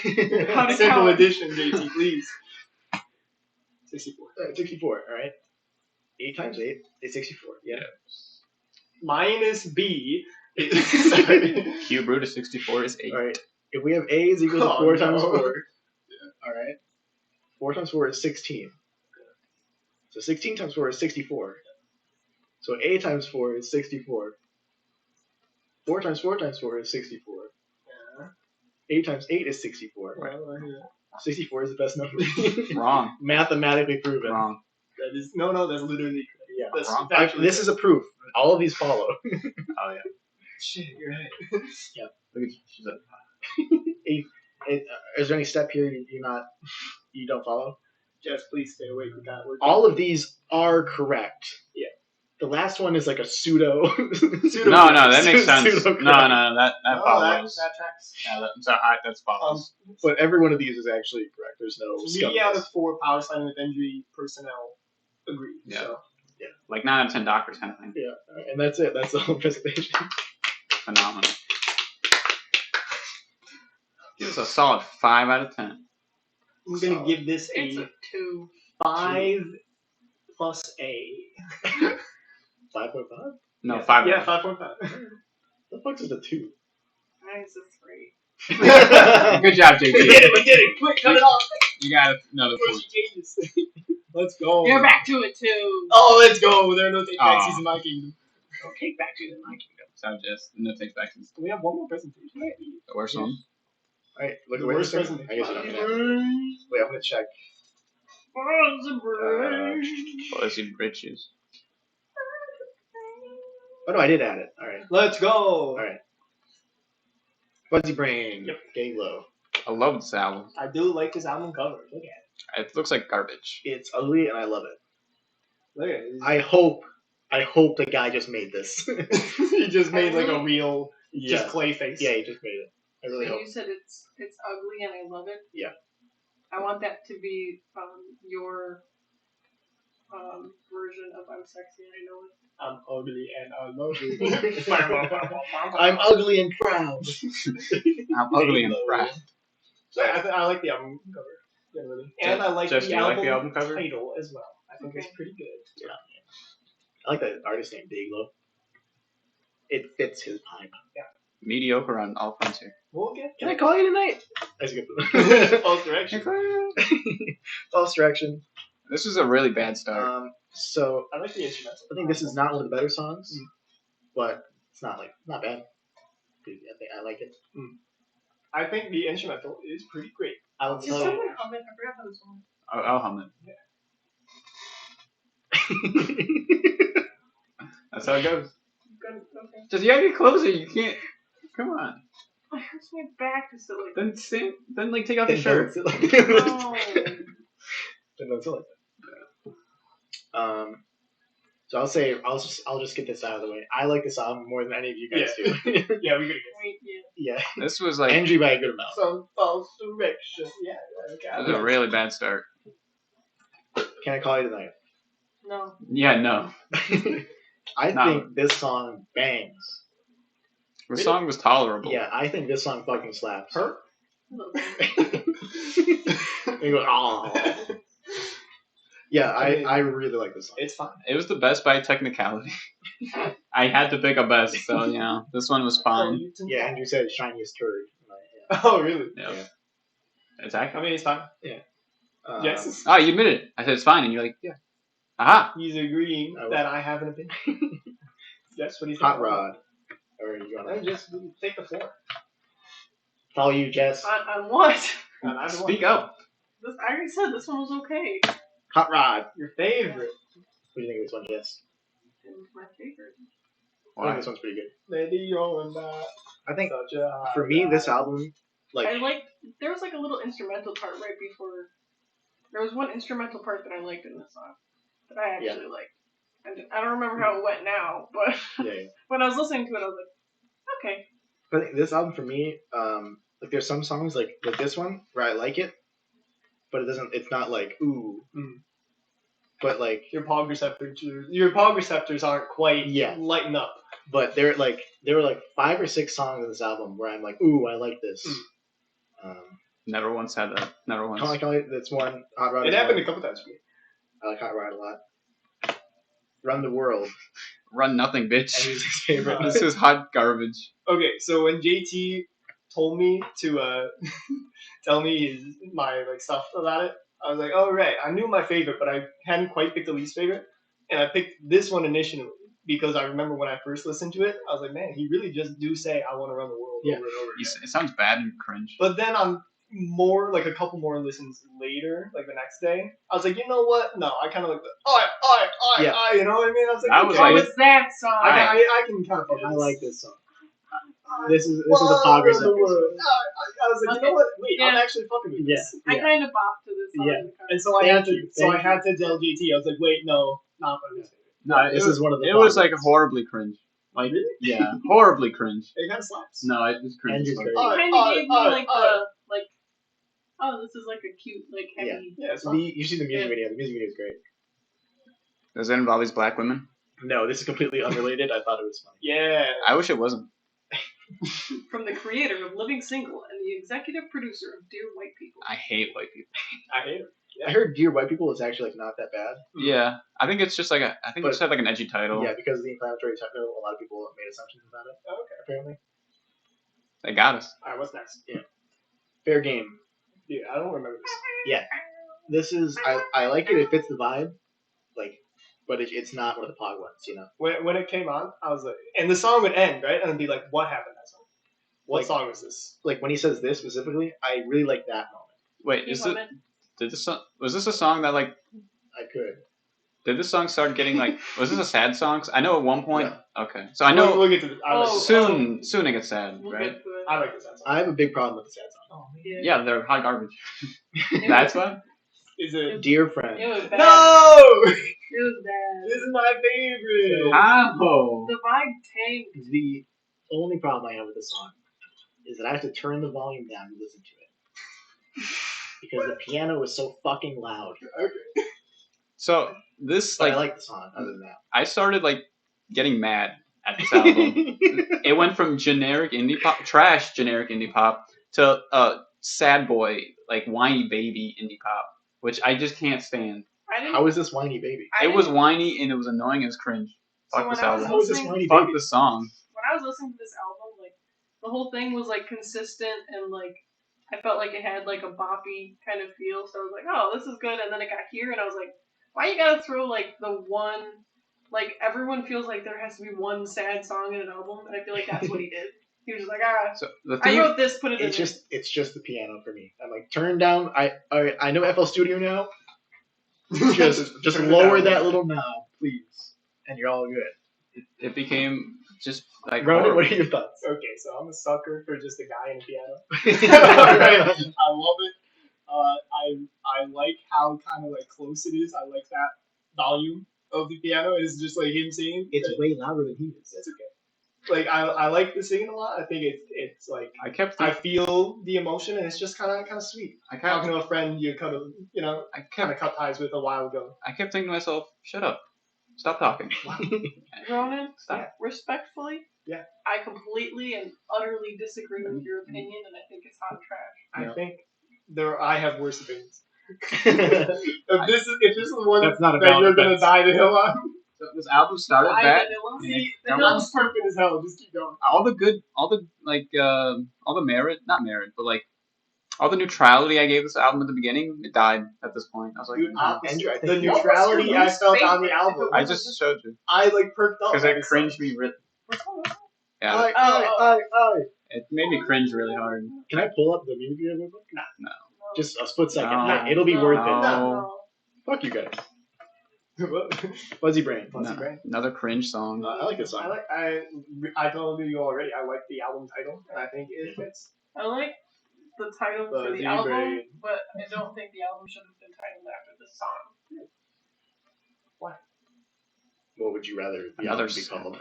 how to Simple count. addition, JT, please. 64. 64. All right. 8 times 8 is 64. Yeah. Minus B is sorry. Cube root of 64 is 8. All right. If we have A is equal to Oh, 4 no. times 4. All right. 4 times 4 is 16. So 16 times 4 is 64. So A times 4 is 64. 4 times 4 times 4 is 64. Yeah. 8 times 8 is 64. Well, yeah. 64 is the best number. Wrong. Mathematically proven. Wrong. That is no, that's literally Yeah. that's Wrong. actually This is a proof. All of these follow. Oh yeah. shit. You're right. Look at she's a, Is there any step here you don't follow? Just please stay awake. We got. All of these are correct. Yeah. The last one is like a pseudo. no, that makes sense. pseudo-correct. No, that Oh, follows. that tracks. Yeah, that follows. But every one of these is actually correct. There's no. 3 out of scumness. 4 Powersliding with Endri personnel agree. Yeah. So Like 9 out of 10 doctors kind of thing. Yeah, and that's it. That's the whole presentation. Phenomenal. Give us a solid 5 out of 10. I'm gonna give this It's a a 2. 5 plus A. 5.5. No, Yeah. 5. Yeah, 5.5. The fuck is a 2? Mine's a 3. Good job, JT. We did it. Quick, cut it off. You got another Before 4. she changes. Let's go. You're back to it too. Oh, let's go. There are no take Aw. backsies in my kingdom. No take backsies in my kingdom. So just no takes back since Do we have one more presentation? the worst one. Alright, look The at where worst this presentation. I guess I'm gonna. Wait, I'm gonna check. Fuzzy britches. Oh no, I did add it. Alright. Let's go. Alright. Fuzzy Brain. Yep. Galo. I love this album. I do like this album cover. Look at It looks like garbage. It's ugly and I love it. it. Look at it. I hope the guy just made this. He just made like a real, Yeah. just clay face. Yeah, he just made it. I really So hope. you said it's ugly and I love it. Yeah. I want that to be your version of I'm sexy and I know it. I'm ugly and I love you. I'm ugly and proud. I'm ugly and proud. I like the album cover generally, and I like Jeff, the do you like album, the album cover? title as well. I think it's Okay. pretty good. I like that artist name, Galo. It fits his vibe. mediocre on all fronts here. We'll get Can I call you tonight? That's a good one. false direction. False direction. This was a really bad start. So I like the instrumental. I think this is not one of the better songs, but it's not bad. I like it. I think the instrumental is pretty great. I would Is say. someone humming? I forgot how the song. I'll hum it. That's how it goes. Good. Okay. Just you gotta get closer. You can't. Come on. I hurts my back to sit like. Then sing. Then like take off your shirt. No. Then don't feel like that. So I'll just get this out of the way. I like this album more than any of you guys do. Yeah, we gotta get. Wait, yeah. Yeah. This was like. Endri by a good amount. Some false direction. Yeah. Okay. This was a really bad start. Can I call you tonight? No. Yeah. No. I No. think this song bangs. The song was tolerable. Yeah, I think this song fucking slaps. Her? No. You go, "Aw." Yeah, I mean- I really like this song. It's fine. It was the best by technicality. I had to pick a best, so this one was fine. Yeah, Andrew said shiniest turd. Oh, really? Yeah. Yeah. It's I accurate. mean, it's fine. Yes. Oh, you admitted it. I said it's fine, and you're like, yeah. Aha. He's agreeing I will. that I have an opinion. That's what he's Hot Rod. Or you I want to just take the floor. follow you, Jess? On what? And I don't Speak want up. This, I already said this one was okay. Hot Rod. your favorite. What do you think of this one, Jess? It was my favorite. I think this one's pretty good. Lady, you're not I think such a hot for me, guy. this album, like, I liked. There was like a little instrumental part right before. There was one instrumental part that I liked in this song that I actually liked. And I don't remember how it went now, but yeah. when I was listening to it, I was like, okay. But I think this album for me, like, there's some songs like this one where I like it, but it doesn't. It's not like ooh. But like, Your pog receptors aren't quite Yeah. lighting up. but there were like 5 or 6 songs in this album where I'm like, ooh, I like this. Never once had that. Never once. Call it. That's one. Hot Rod. It is happened one. a couple times for me. I like Hot Rod a lot. Run the World. Run nothing, bitch. Andrew's his favorite. This is hot garbage. Okay, so when JT told me to tell me my like stuff about it, I was like, oh right, I knew my favorite, but I hadn't quite picked the least favorite, and I picked this one initially because I remember when I first listened to it, I was like, man, he really just do say I want to run the world Yeah. over and over again. It sounds bad and cringe. But then on a couple more listens later, like the next day, I was like, you know what? No, I kind of like the Yeah. you know what I mean? I was like, That was okay, What like- was that song? I can kind of fuck with I this. like this song. This is a pog World of the receptor. World. I was like, you know what? Wait, I'm Yeah. actually fucking with this. I kind of bopped to this song. Yeah. in the car. And so I had to, Thank I had to tell JT. I was like, wait, no, not my favorite. No, This is one of the. It was pog like ones. horribly cringe. Like, Really? yeah, horribly cringe. It kind of slaps. No, it was cringe. Andrew's as fuck. crazy. Oh, It kind of gave me like the like. Oh, this is like a cute like heavy. Yeah, it's fine. You see the music video. The music video is great. Does it involve these black women? No, this is completely unrelated. I thought it was funny. Yeah. I wish it wasn't. From the creator of Living Single and the executive producer of Dear White People. I hate white people. I hate it. I heard Dear White People is actually like not that bad. Yeah, I think it's just like I think it just had like an edgy title. Yeah, because of the inflammatory techno, a lot of people made assumptions about it. Oh, okay. Apparently. They got us. All right, what's next? Fair game. Yeah, I don't remember this. This is I like it. It fits the vibe, like, but it's not one of the pog ones, you know. When it came on, I was like, and the song would end, right? And I'd be like, what happened that song? What Like- song was this? Like when he says this specifically, I really like that moment. Wait, Hey, is it? woman. Was this a song that like? I could. Did this song start getting like? Was this a sad song? 'Cause I know at one point. No. Okay, so I know We'll get to this. I like, Oh, soon it gets sad, We'll right? get to it. I like this song. I have a big problem with the sad song. Oh, Yeah, they're hot garbage. That's why. Is it? Dear friend. It was bad. No! It was bad. This is my favorite. How? The vibe tanked. The only problem I have with this song is that I have to turn the volume down to listen to it. Because the piano is so fucking loud. Okay. So this But like I like the song other than that. I started like getting mad at this album. It went from generic indie pop, trash generic indie pop, to sad boy like whiny baby indie pop, which I just can't stand. I didn't. How is this whiny baby? I It was didn't- whiny and it was annoying as cringe. So Fuck when this I was album. How is this listening- whiny Fuck baby? the song. When I was listening to this album, like The whole thing was like consistent and like I felt like it had like a boppy kind of feel. So I was like, oh, this is good. And then it got here, and I was like, why you gotta throw like the one? Like everyone feels like there has to be one sad song in an album, and I feel like that's what he did. He was just like, So the I theme. wrote this, put it in. It's just the piano for me. I'm like, turn down. I know FL Studio now. Just Turn it lower down. that little knob, please, and you're all good. It became just like. Ronan, what horrible. are your thoughts? Okay, so I'm a sucker for just a guy and a piano. I love it. I like how kind of like close it is. I like that volume of the piano. It's just like him singing. It's way louder than he is. That's okay. Like I like the singing a lot. I think it's like I kept. I feel the emotion, and it's just kind of sweet. I kept. Talking to a friend you kind of I kind of kept. cut ties with a while ago. I kept thinking to myself, "Shut up, stop talking." Ronan, Stop. respectfully, Yeah. I completely and utterly disagree with your opinion, and I think it's hot trash. I think I have worse opinions. if this is the one That's not a that valid you're gonna offense. die the hill on, So this album started I bad. did it. see, the That hill's perfect as hell. Just keep going. All the good, all the merit, not merit, but like all the neutrality I gave this album at the beginning, it died at this point. I was like, Dude, Andrew, I the think neutrality I felt on the favorite? album. I just showed you I like perked up because at it this cringed song. me. Yeah, I. it made me cringe really hard. Can I pull up the music video real quick? No. Just a split second. No. It'll be worth it. No. Fuck you guys. Fuzzy brain. Fuzzy No, brain. another cringe song. I like this song. I told you already. I like the album title, and I think it fits. I like the title for Fuzzy the album, brain. but I don't think the album should have been titled after the song. What would you rather the Another album be called?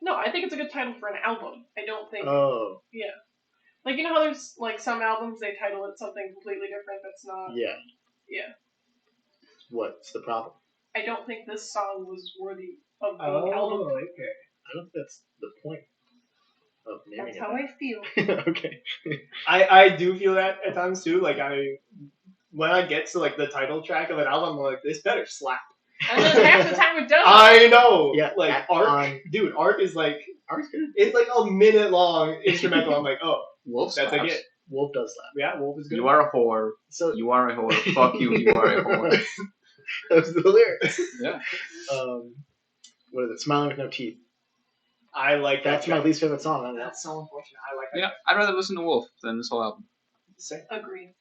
No, I think it's a good title for an album. I don't think Oh, like you know how there's like some albums they title it something completely different that's not. yeah. Yeah. What's the problem? I don't think this song was worthy of being Oh, album. okay. I don't think that's the point of naming That's how I feel. it. Okay. I do feel that at times too. Like when I get to like the title track of an album, I'm like, this better slap. And then half the time it doesn't. I know. Yeah, Like Arc, dude. Arc is like Art's good. it's like a minute long instrumental. I'm like, oh, Wolf that's slaps. like it. Wolf does that. Yeah, Wolf is good. You are a whore. So You are a whore. Fuck you. You are a whore. those are the lyrics. Yeah. What is it? Smiling with no teeth. I like that. That's my least favorite song. I don't know. That's so unfortunate. I like that. Yeah, I'd rather listen to Wolf than this whole album. Same. Agreed.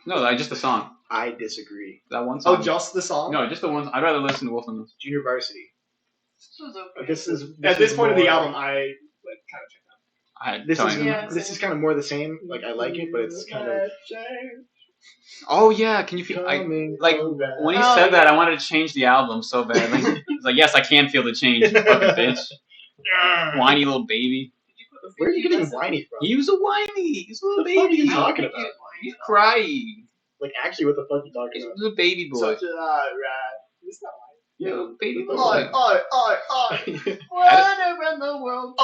No, like just the song. I disagree. That one song. Oh, just the song? No, just the one. I'd rather listen to Wolf than this. Junior Varsity. This was okay. This is At this is point of the more- album, I like kind of checked out. I had This is telling- Yeah, this is kind of more the same. Like I like it, but it's kind of Oh yeah, can you feel? coming Like around. when he Oh, said that, yeah. I wanted to change the album so bad. Like, he's like, yes, I can feel the change, you fucking bitch. Whiny little baby. Where are you getting whiny from? He was a whiny. He's a little What the fuck are baby. you talking about? He's crying. Like actually, what the fuck are you talking He about? was a baby boy. Such a rad. It's not Yeah, baby boy. like. Run around the world.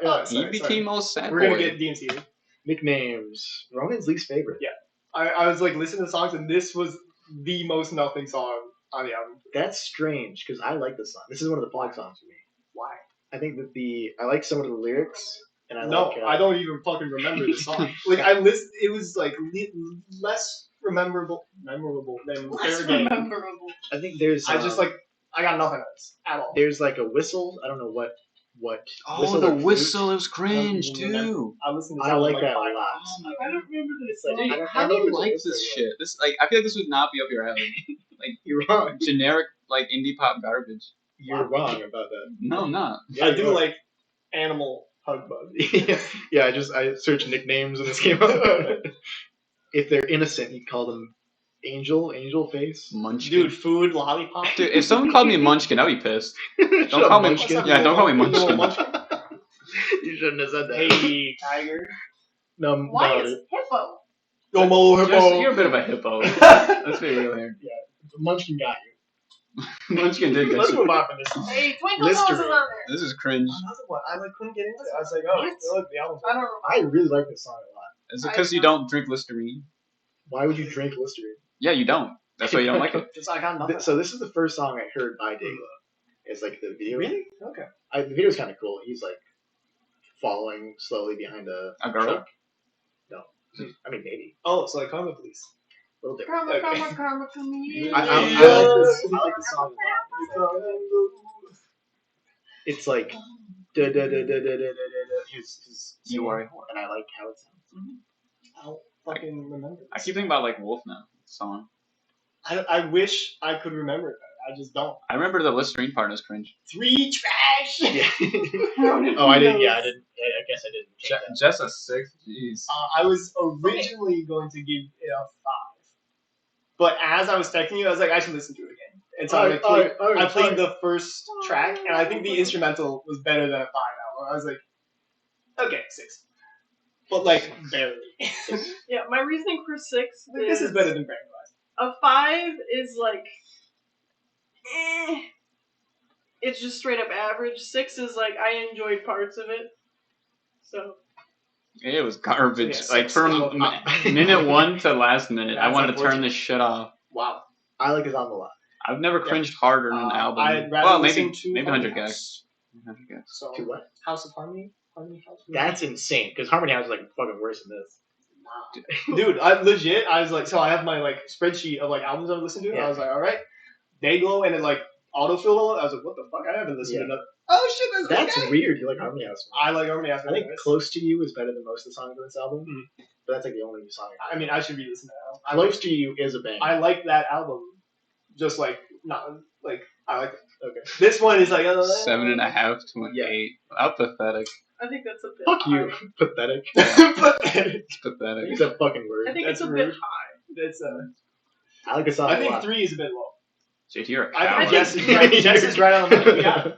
Yeah. He became all sad We're boy. gonna get DNC here. Nicknames. Ronan's least favorite. Yeah. I was like listening to songs, and this was the most nothing song on the album. That's strange because I like this song. This is one of the flag songs for me. Why? I think that I like some of the lyrics, and I No, like. I don't even fucking remember the song. Like I list, it was like less memorable than Less Fair Game. memorable. I think there's. I just like I got nothing else at all. There's like a whistle. I don't know what. Oh, the whistle. It was cringe too. I listened to I that like like that a 5 lot. times. I don't remember this It's like, song. I don't- How I do don't you know like what this it's shit? This like I feel like this would not be up your alley. You're wrong. Generic like indie pop garbage. You're wrong about that. No, I'm not. Yeah, I you do are. like Animal Hug Bug. Yeah, I searched nicknames and this came up. If they're innocent, you call them Angel Face. Munchkin. Dude, food, lollipop. Dude, if someone called me Munchkin, I'd be pissed. Shut Don't up, call me. Munchkin. Yeah, don't call me Little Munchkin. You shouldn't have said that. Hey, tiger. No, Why no, is hippo? Domo You're a bit of a hippo. Let's be real here. Munchkin got you. Munchkin did Let's get move you. on from this song. Hey, Twinkle Toes is Listerine. on there. This is cringe. Another one. I like couldn't get into it. I was like, oh, What? look, the album's I don't know. I really like this song a lot. Is it because you don't drink Listerine? Why would you drink Listerine? Yeah, you don't. That's why you don't like it. just I got nothing. So this is the first song I heard by Dayglow. It's like the video. Really? Okay. The video's kind of cool. He's like following slowly behind A a girl? truck. No, I mean maybe Oh, so like Karma Police. a little different. Karma, Okay. karma, karma, come here. I like this. I like the song a lot. It's like da da da da da da da. His You are a singing, and I like how it sounds. I don't fucking remember. I This. keep thinking about like Wolf now song. I wish I could remember it. I just don't. I remember the Listerine part is cringe. 3 trash. Yeah. Ronan Oh, I didn't. knows. Yeah, I didn't. I guess I didn't. check that. Just a 6. Jeez. I was originally going to give it a 5, but as I was texting you, I was like, I should listen to it again. And so I played the first track, and I think the instrumental was better than a 5 album. I was like, okay, 6, but like barely. Yeah, my reasoning for 6 Like, this is better than Brand A 5 is like, it's just straight up average. 6 is like, I enjoyed parts of it. So, It was garbage. Yeah, like 6. from minute 1 to last minute, I That's wanted to turn unfortunate. this shit off. Wow. I like his album a lot. I've never cringed harder in an album. I'd rather Well, listen maybe to maybe Harmony 100 House. guys. 100 guys. So, To what? House of Harmony? Harmony House? That's insane. Because Harmony House is like fucking worse than this. Dude, I legit, I was like, so I have my like spreadsheet of like albums I've listened to. And I was like, all right, Dayglow, and it like autofill. I was like, what the fuck? I haven't listened to another. Oh shit, That's okay. weird. You like Harmony House. I like Harmony House. I think Close to You is better than most of the songs on this album. Mhm. But that's like the only song. I mean, I should re-listen to that album. Close to You is a bang. I like that album. Just like not like I like it. Okay. This one is like 7.5 to an Yeah. 8. How pathetic. I think that's a bit Fuck high. you. Pathetic. It's pathetic. Use that fucking word. I think That's it's a bit rude. high. It's I like the song I a think lot. 3 is a bit low. JT, you're a I cow. think Jess is right. Jess is right on the money. Yeah.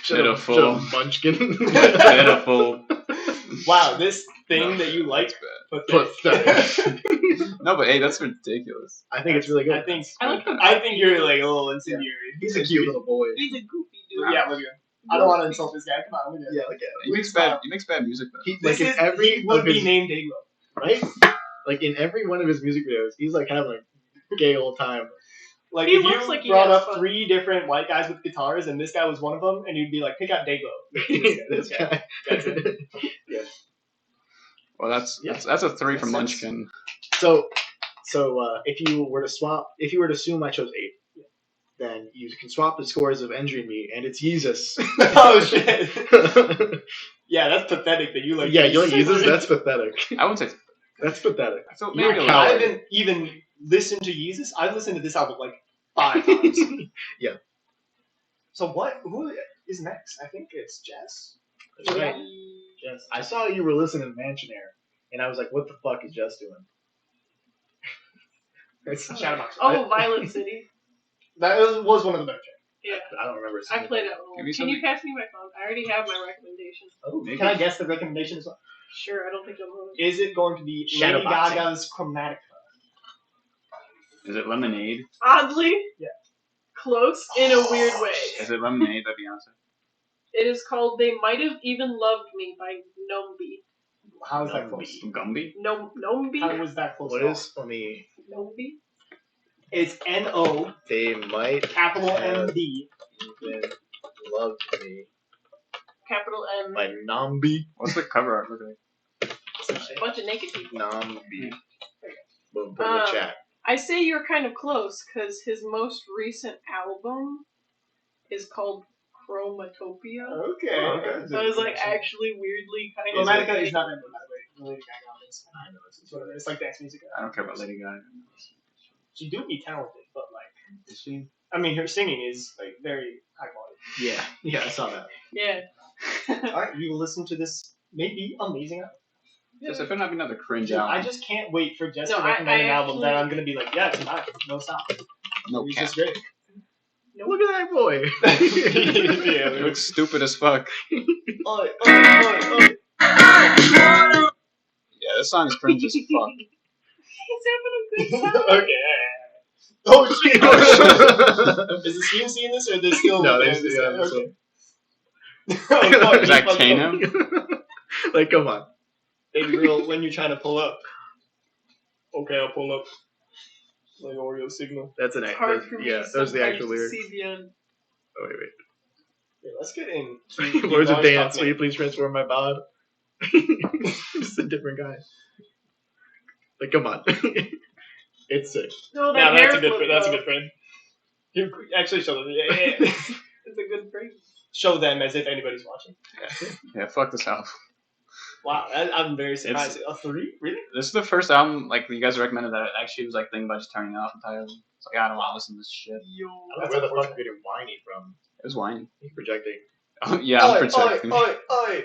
Pitiful. Shut up, Munchkin. Pitiful. Wow, this thing No, that you like, that's Pathetic. No, but hey, that's ridiculous. I think it's really good. I think I I think you're like a little incendiary. He's a cute little boy. He's a goofy dude. Yeah, look at him. I don't want to insult this guy. Come on, look at him. Yeah, look at him. He makes bad music though. He, This like in is every he would of be his, named Dayglow. right? Like in every one of his music videos, he's like having a gay old time. Like He if looks you like he brought has up fun. 3 different white guys with guitars, and this guy was one of them, and you'd be like, pick out Dayglow. This guy. That's it. Well, that's a 3 from Makes sense. Munchkin. So if you were to assume I chose 8, then you can swap the scores of Endri and me, and it's Yeezus. Oh shit. Yeah, that's pathetic that you like. Yeah, you like Yeezus? That's pathetic. I wouldn't say. That's pathetic. I felt You're maybe a a coward. I little. haven't even listened to Yeezus. I've listened to this album like 5 times. Yeah. So what? Who is next? I think it's Jess. That's right. Jess. I saw you were listening to Mansion Air, and I was like, what the fuck is Jess doing? Shadowbox. Oh, Violet City. That was one of the better tracks. Yeah, I don't remember. I played that one. Give me Can you something. pass me my phone? I already have my recommendation. Oh, Can I guess the recommendation as well? Sure, I don't think you'll know it. Is it going to be Lady Shadowboxing. Gaga's Chromatica? Is it Lemonade? Oddly, Yeah. close in a weird way. Is it Lemonade by Beyonce? It is called "They Might Have Even Loved Me" by Nombi. How is that close? Gumby? Nombi. How was that close? What is? Let me. Nombi? It's N-O They might capital have M-B. even loved me Capital M. by Nambi. What's the cover art look like? A bunch of naked people. Nambi. Boom, put it in the chat. I say you're kind of close because his most recent album is called Chromatopia. Okay. So I was like actually weirdly kind of. Chromatica is not in by the way. Lady Gaga is. I know It's what it is. It's like dance music. I don't care about Lady Gaga. She do be talented, but like, Is she? I mean, her singing is like very high quality. Yeah, I saw that. Yeah. All right, you will listen to this maybe amazing album. Just, it better not be another cringe Dude, album. I just can't wait for Jess No, to recommend I an album that actually- I'm gonna be like, yeah, it's nice, no stop. No It's cap. just great. Look at that boy. Yeah, It looks stupid as fuck. Oi. Yeah, this song is cringe as fuck. He's having a good time. Okay. Oh shit! Is the CMC in this, or are they still? No, there? they still- yeah, Okay. Is that Kano? Like, come on. Baby girl, when you're trying to pull up. Okay, I'll pull up. Like Oreo signal. That's an It's act. hard for me Yeah, those are the actual sometimes lyrics. to see the end. Oh, wait. Yeah, let's get in. Where's the dance? Will you please transform my bod? It's a different guy. Like, come on. It's sick. No, Now that that's hair a good. flip, That's a though. good frame. You actually show them. Yeah. It's a good frame. Show them as if anybody's watching. Yeah, fuck this album. Wow, I'm very surprised. A 3? Really? This is the first album like you guys recommended that I actually was like thinking about just turning it off entirely. It's like I don't want to listen to this shit. Yo. I don't know where the fuck you're getting whiny from. It was whining. You're projecting. Yeah, I'm projecting.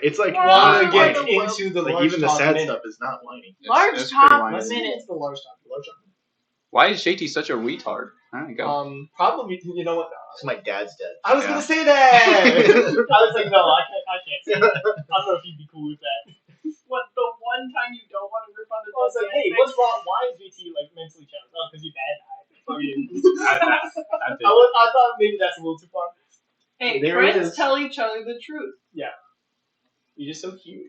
It's like Wow. wanna Get get into the like large even the talk sad minute. stuff is not whiny. Large It's pretty top whiny. minute. It's the large talk. The large talk. Why is JT such a retard? Alright, go. Probably. You know what? Because my dad's dead. I was Yeah. gonna say that. I was like, no, I can't say that. I don't know if he'd be cool with that. What, the one time you don't want to rip on the I was like, hey, what's wrong? Why is JT like mentally challenged? Oh, because your dad died. Fuck you. I did. I thought maybe that's a little too far. Hey, There it friends is. tell each other the truth. You're just so cute.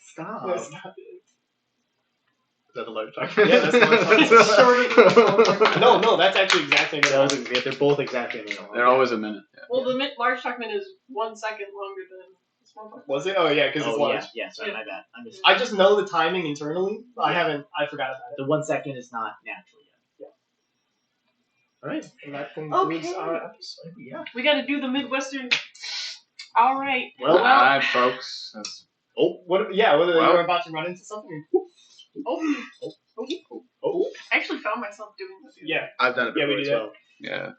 Stop. No, stop it. Is that the large talk? Yeah, that's the large talk. Shorter than No, that's actually exactly what I was. They're both exactly. They're always a minute. Yeah. Well, the large talk minute is 1 second longer than the small talk. Was it? Oh yeah, because it's Oh large. yeah, sorry, my bad. I missed. I just know the timing internally. I forgot about it. The 1 second is not natural yet. All right, and that concludes Okay. our episode. Yeah. We got to do the Midwestern. All right. Well, Alright, folks. That's What? Yeah. Whether Well- you're about to run into something. I actually found myself doing this. Yeah. I've done it Yeah, we before do as that. well. yeah.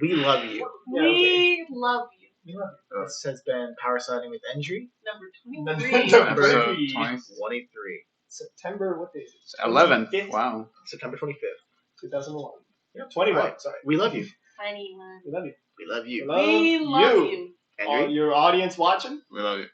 We love you. Yeah, okay. We love you. This has been Powersliding with Endri. Number Number 23. Episode 23. 20, 23. September. What day is it? 11. 25th, Wow. September 25th. 2001. Yeah. 21. Alright. Sorry. We love you. Tiny one. We love you. We love you. Love We love you. All Henry? your audience watching. We love you.